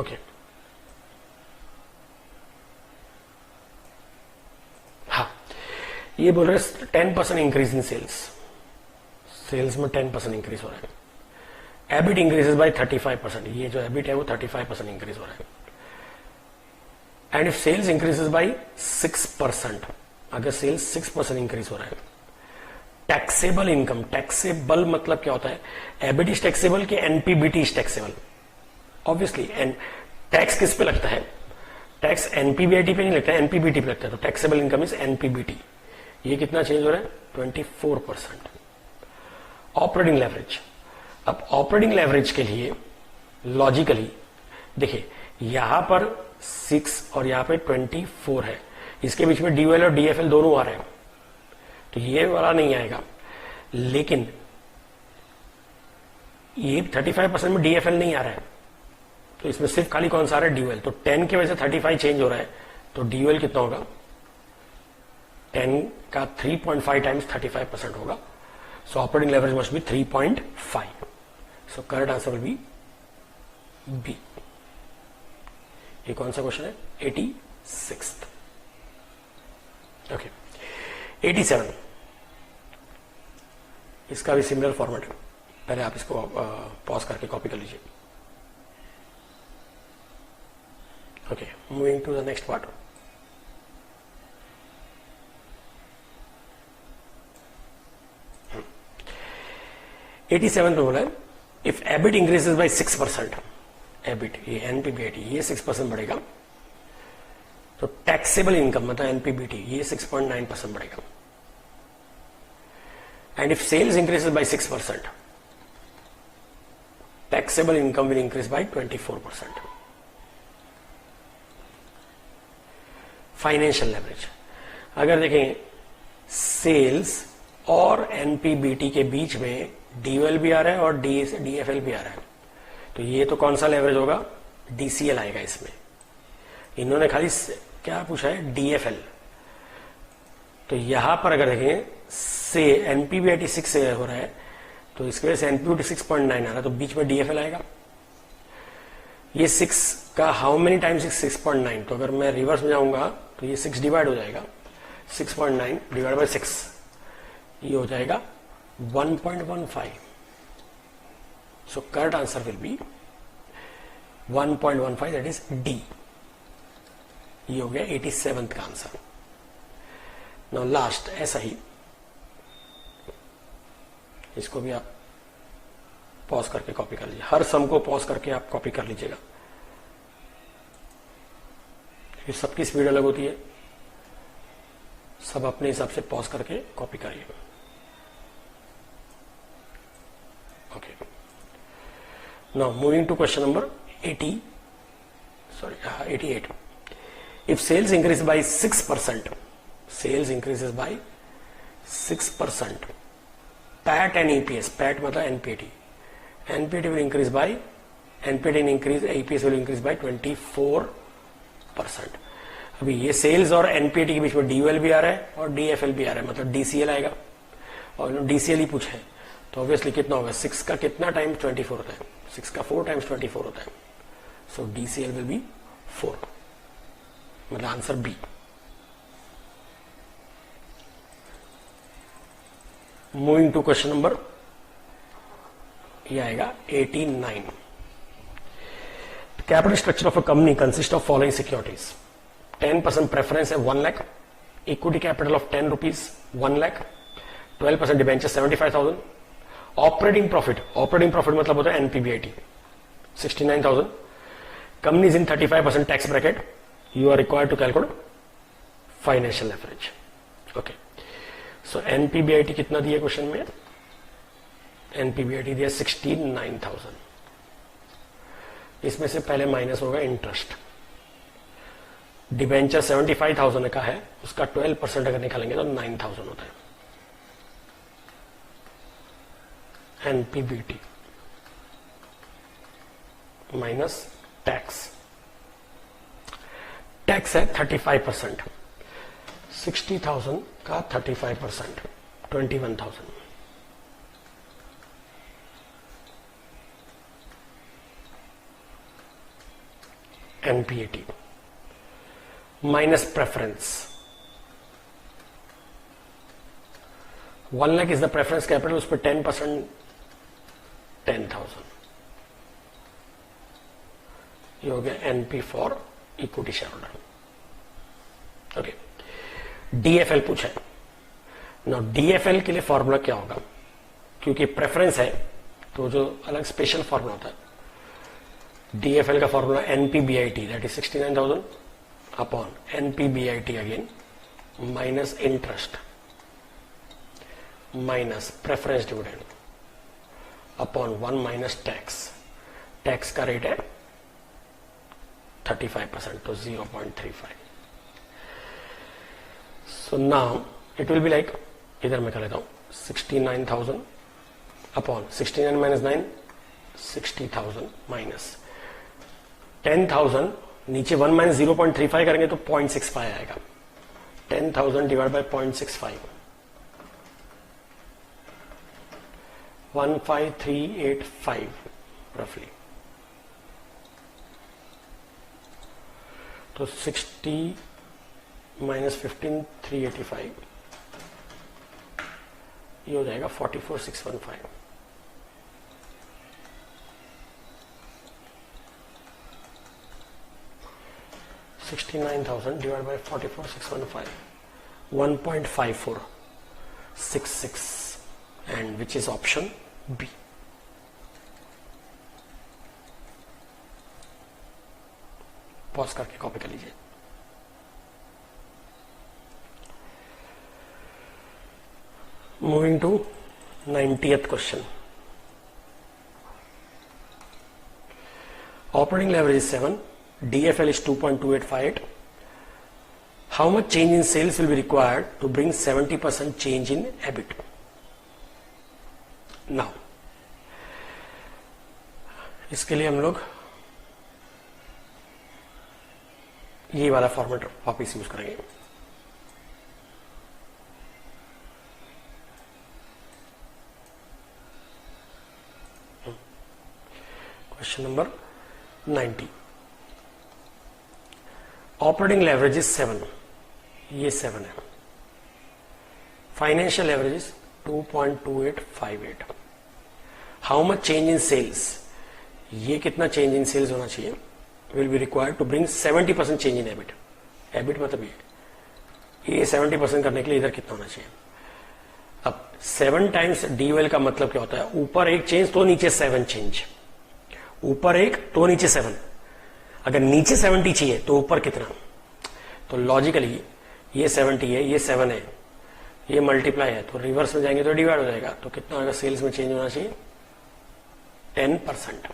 ओके, हाँ, ये बोल रहे 10% इंक्रीज इन सेल्स. सेल्स में 10% इंक्रीज हो रहा है. EBIT increases by 35%. ये जो एबिट है वो 35% इंक्रीज हो रहा है. And if sales increases by 6%, अगर सेल्स 6% इंक्रीज हो रहा है. Taxable income. टैक्सेबल मतलब क्या होता है? एबिट इज टैक्सेबल कि NPBT is taxable? Obviously and tax किस पे लगता है? टैक्स एनपीबीआईटी पे नहीं लगता है, एनपीबीटी पे लगता है. तो टैक्सेबल इनकम इज एनपीबीटी. ये कितना चेंज हो रहा है? 24%. Operating leverage. अब ऑपरेटिंग लेवरेज के लिए लॉजिकली देखिए यहां पर 6 और यहां पे 24 है, इसके बीच में डीयूएल और डीएफएल दोनों आ रहे हैं, तो ये वाला नहीं आएगा. लेकिन ये 35% में डीएफएल नहीं आ रहा है, तो इसमें सिर्फ खाली कौन सा आ रहा है? डीयूएल. तो 10 की वजह से 35 चेंज हो रहा है, तो डीयूएल कितना होगा? 10 का 3.5 टाइम्स 35% होगा. So operating leverage must be 3.5. So correct answer will be B. ये कौन सा क्वेश्चन है? 86। ओके, 87, इसका भी सिमिलर फॉर्मेट है। पहले आप इसको पॉज करके कॉपी कर लीजिए। Okay, moving to the next part. Eighty seven पे बोला है if EBIT increases by 6%, EBIT ये एनपीबीटी ये 6% बढ़ेगा, तो टैक्सेबल इनकम मतलब एनपीबीटी ये 6.9% बढ़ेगा। And if sales increases by 6%, taxable income will increase by 24%। Financial leverage, अगर देखें सेल्स और एनपीबीटी के बीच में डीओएल भी आ रहा है और डीएफएल भी आ रहा है, तो ये तो कौन सा लेवरेज होगा? डीसीएल आएगा इसमें। इन्होंने खाली क्या पूछा है? डीएफएल। तो यहां पर अगर देखें से एनपीबीटी 6 से हो रहा है, तो इसकी वजह से एनपीबीटी 6.9 आ रहा है, तो बीच में डीएफएल आएगा। ये 6 का हाउ मेनी टाइम्स 6.9, तो अगर मैं रिवर्स में जाऊंगा तो ये 6 डिवाइड हो जाएगा, 6.9 डिवाइड बाय 6, ये हो जाएगा 1.15। सो correct answer will B 1.15, that is D. ये हो गया 87th का आंसर। नाउ लास्ट, ऐसा ही इसको भी आप पॉज करके कॉपी कर लीजिए। हर सम को पॉज करके आप कॉपी कर लीजिएगा, क्योंकि सबकी स्पीड अलग होती है। सब अपने हिसाब से पॉज करके कॉपी करिए। Okay, now moving to question number 88। If sales increase by 6%, sales increases by 6%, PAT and EPS, PAT मतलब NPT, NPT will increase by, NPT increase, EPS will increase by 24%। अभी ये सेल्स और NPT के बीच में डीयूएल भी आ रहा है और डीएफएल भी आ रहा है, मतलब डीसीएल आएगा, और डीसीएल ही पूछे, तो ऑब्वियसली कितना होगा? 6 का कितना टाइम्स 24 होता है? 6 का 4 टाइम्स 24 होता है, सो डीसीएल विल बी 4, मतलब answer B. Moving to question number, ये आएगा 89। Capital structure of a company consist of following securities. 10% preference है 1 lakh, equity capital of 10 rupees 1 lakh, 12% debenture 75,000, operating profit मतलब होता है NPBIT 69,000, company is in 35% tax bracket, you are required to calculate financial leverage. Okay, so NPBIT कितना दिया question में? एनपीबीआईटी दिया 69,000। इसमें से पहले माइनस होगा इंटरेस्ट। डिबेंचर 75,000 का है, उसका 12% अगर निकालेंगे तो 9,000 होता है। एनपीबीटी माइनस टैक्स, टैक्स है 35%, 60,000 का 35%, 21,000। NPAT minus preference, 1 lakh is the preference capital, उस पर 10%, 10,000, ये हो गया NP for equity share holder. Okay, DFL पूछा है ना। डीएफएल के लिए फॉर्मूला क्या होगा? क्योंकि प्रेफरेंस है तो जो अलग स्पेशल फॉर्मूला होता है, डीएफएल का formula NPBIT that is 69,000 upon NPBIT again minus interest minus preference dividend upon 1 minus tax. Tax का रेट है 35%, तो 0.35। So now it will be like, इधर मैं कर लेता हूं 69,000 अपॉन 69 माइनस 9, 60,000 माइनस 10,000, नीचे 1 माइनस 0.35 करेंगे तो 0.65 आएगा। 10,000 डिवाइड बाय 0.65, 15385 रफली। तो 60 माइनस 15 385, ये हो जाएगा 44,615। $69,000 divided by 44,615, 1.5466, and which is option B. Pause करके कॉपी कर लीजिए। Moving to 90th question. Operating leverage is 7, DFL is 2.2858. How much change in sales will be required to bring 70% change in EBIT? Now, इसके लिए हम लोग ये वाला format वापिस यूज करेंगे। Question number 90। Operating leverage is 7, ये 7 है। Financial leverage is 2.2858। How much change in sales, ये कितना चेंज इन सेल्स होना चाहिए, will be required to bring 70% change in EBIT. EBIT मतलब ये 70% करने के लिए इधर कितना होना चाहिए। अब 7 टाइम्स DOL का मतलब क्या होता है, ऊपर एक चेंज तो नीचे 7 चेंज, ऊपर एक तो नीचे 7। अगर नीचे 70 चाहिए तो ऊपर कितना, तो लॉजिकली ये 70 है, ये 7 है, ये मल्टीप्लाई है, तो रिवर्स में जाएंगे तो डिवाइड हो जाएगा। तो कितना होगा सेल्स में चेंज होना चाहिए 10%।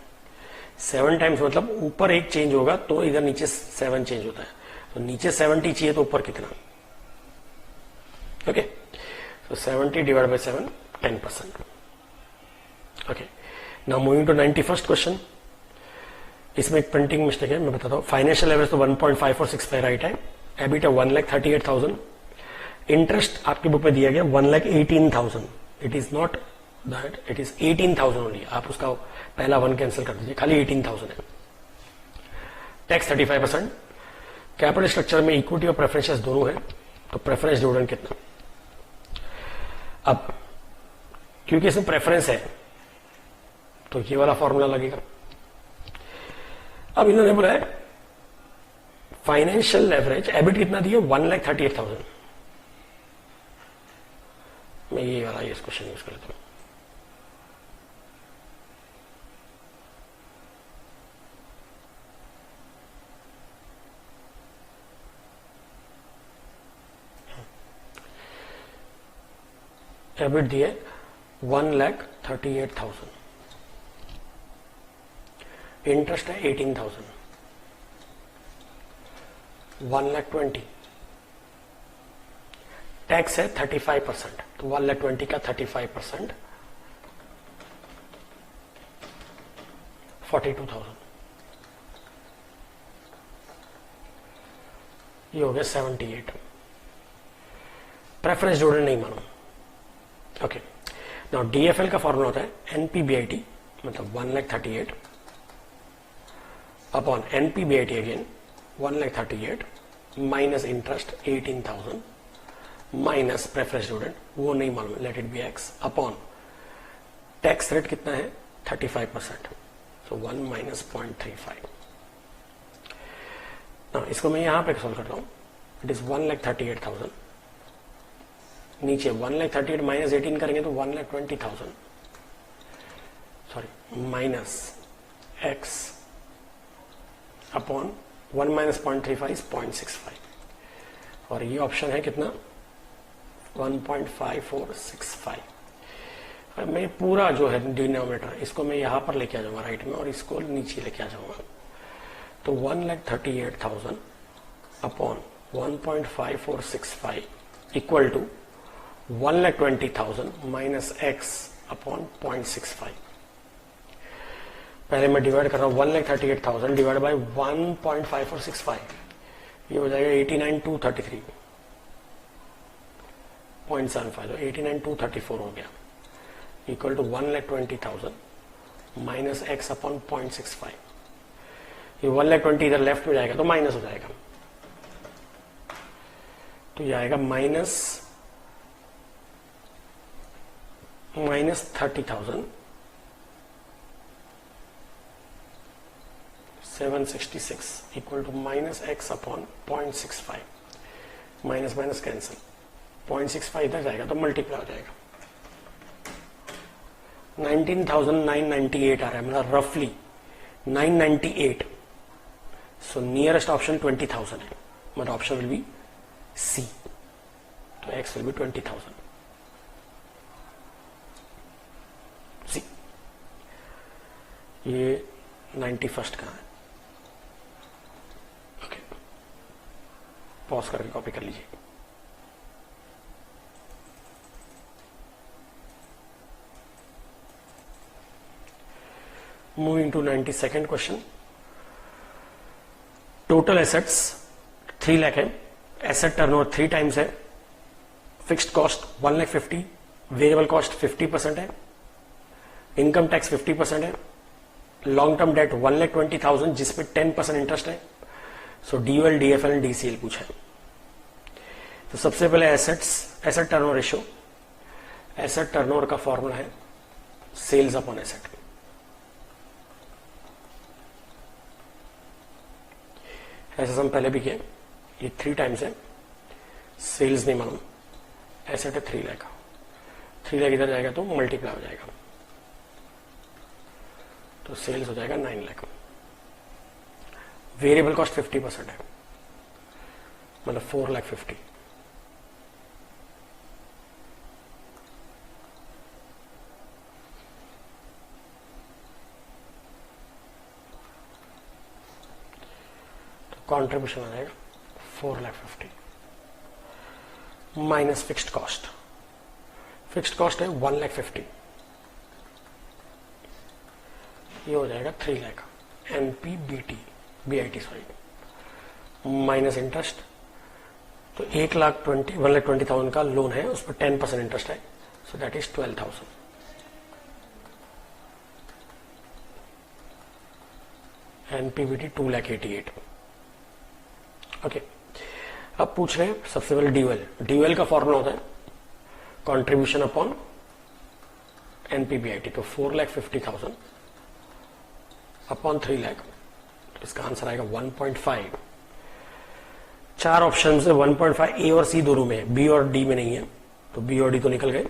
7 टाइम्स मतलब ऊपर एक चेंज होगा तो इधर नीचे 7 चेंज होता है, तो नीचे 70 चाहिए तो ऊपर कितना, ओके। तो 70 divide by 7, 10%। Okay, now moving to 91st question. इसमें एक प्रिंटिंग मिस्टेक है, मैं बताता हूं। फाइनेंशियल एवरेज तो 1.5465 राइट है। एबिट है 1,38,000। इंटरेस्ट आपके बुक में दिया गया 1,18,000। It is not that, it is 18,000 only. आप उसका पहला 1 कैंसिल कर दीजिए, खाली 18,000 है। टैक्स 35%। कैपिटल स्ट्रक्चर में इक्विटी और प्रेफरेंसेस दोनों है, तो प्रेफरेंस डिविडेंड कितना। अब क्योंकि इसमें प्रेफरेंस है तो ये वाला फॉर्मूला लगेगा। अब इन्होंने बोला है फाइनेंशियल लेवरेज, एबिट कितना दिया 1,38,000। मैं ये वाला ये क्वेश्चन यूज कर लेता हूं। एबिट दिए 1,38,000। इंटरेस्ट है 18,000। 1,20,000। टैक्स है 35%, तो 1,20,000 का 35% 42,000। ये हो गया 78। प्रेफरेंस डिविडेंड नहीं मानो। ओके, नाउ DFL का फॉर्मूला होता है NPBIT, मतलब 1,38,000 upon NPBIT again 1,38,000 minus interest 18,000 minus preference dividend वो नहीं मालूम, late it B x, upon tax rate कितना है 35%, सो 1 माइनस 0.35। ना इसको मैं यहां पे सॉल्व करता हूं। इट इज 1,38,000, नीचे 1,38,000 माइनस 18 करेंगे तो 1,20,000, sorry minus X upon 1 minus 0.35 is 0.65, और ये ऑप्शन है कितना 1.5465। मैं पूरा जो है डिनोमिनेटर इसको मैं यहां पर लेके आ जाऊंगा राइट में, और इसको नीचे लेके आ जाऊंगा। तो 1,38,000 upon 1.5465 equal to 1,20,000 minus X upon 0.65। पहले मैं डिवाइड कर रहा हूं 1,38,000 डिवाइड बाय 1.5465, ये हो जाएगा 89,233.75, तो 89,234 हो गया, equal to 1,20,000 minus X upon 0.65। ये 1,20,000 इधर लेफ्ट में जाएगा तो माइनस हो जाएगा, तो ये आएगा minus 30,000 766 equal to minus X upon 0.65, minus minus cancel, 0.65 इधर जाएगा तो मल्टीप्लाई हो जाएगा, 19,998 आ रहा है, मतलब रफली 998. सो नियरेस्ट ऑप्शन 20,000 है, मतलब ऑप्शन विल बी सी. तो एक्स विल बी 20,000. सी. ये 91st का है. ओके, पॉज करके कॉपी कर लीजिए. Moving to 92nd question. Total assets 3 lakh है, एसेट टर्नओवर 3 टाइम्स है, फिक्स्ड कॉस्ट 1,50,000, वेरिएबल कॉस्ट 50% है, इनकम टैक्स 50% है, लॉन्ग टर्म डेट 1,20,000 जिसपे 10% इंटरेस्ट है. सो डीयूएल, डीएफएल एंड डीसीएल पूछा है. तो सबसे पहले asset turnover ratio. Asset turnover का फॉर्मूला है सेल्स अपॉन एसेट. ऐसा हम पहले भी किए. ये 3 टाइम्स है, सेल्स नहीं मालूम, एसेट है 3 लाख. 3 लाख इधर जाएगा तो मल्टीप्लाई हो जाएगा, तो सेल्स हो जाएगा 9 लाख. वेरिएबल कॉस्ट 50% है, मतलब 4,50,000. कंट्रीब्यूशन आ जाएगा 4,50,000 minus fixed cost. Fixed cost है 1,50,000, ये हो जाएगा 3 लाख. BIT minus interest. तो 1,20,000 का लोन है, उस पर 10% इंटरेस्ट है, सो दैट इज 12,000. एनपीबीटी 2,88,000. ओके, अब पूछ रहे हैं सबसे पहले ड्यूएल. ड्यूएल का फॉर्मूला होता है कंट्रीब्यूशन अपॉन एनपीबीआईटी. तो 4,50,000 अपॉन 3 लाख, तो इसका आंसर आएगा 1.5. 4 ऑप्शन है, 1.5 ए और सी दोनों में है, बी और डी में नहीं है, तो बी और डी तो निकल गए.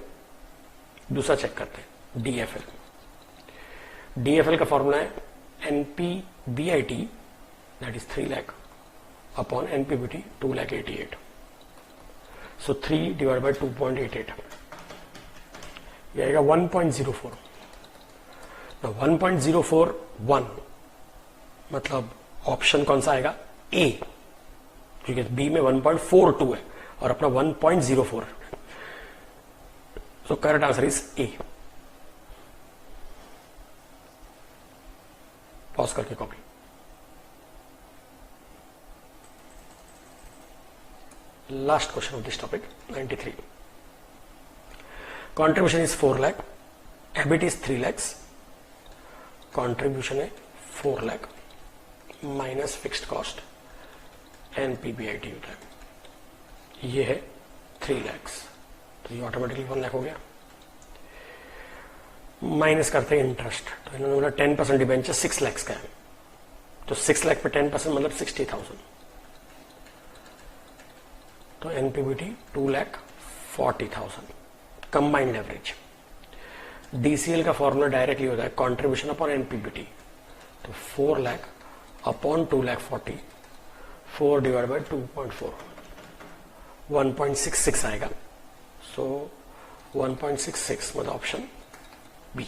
दूसरा चेक करते हैं, डीएफएल. डीएफएल का फॉर्मूला है NPBIT that is 3 lakh upon NPBT 2,88,000. So 3 divide by 2.88, ये आएगा 1.04. 1.041 मतलब ऑप्शन कौन सा आएगा? ए, क्योंकि बी में 1.42 है और अपना 1.04. So correct answer is A. Pause करके copy. Last question of this topic 93. Contribution is 4 lakh, EBIT is 3 lakhs, contribution है 4 lakh minus fixed cost NPBIT होता है, ये है 3 lakhs. तो ये ऑटोमेटिकली 1 लाख हो गया. माइनस करते हैं इंटरेस्ट. तो इन्होंने बोला 10% डिबेंचर 6 lakhs का है, तो 6 लाख पे 10% मतलब 60,000. तो एनपीबीटी 2,40,000 कंबाइंड एवरेज. डीसीएल का फॉर्मूला डायरेक्टली होता है कंट्रीब्यूशन अपॉन एनपीबीटी. तो 4 लाख अपॉन 2,40,000, 4 डिवाइड बाय 2.4, 1.66 आएगा. सो 1.66 मतलब option B.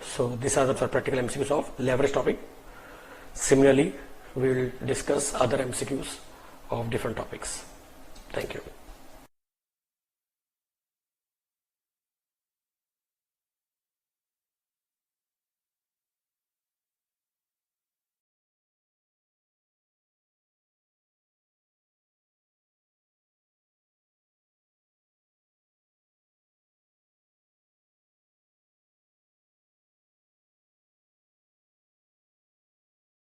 So these are the practical MCQs of leverage topic. Similarly, we will discuss other MCQs of different topics. Thank you.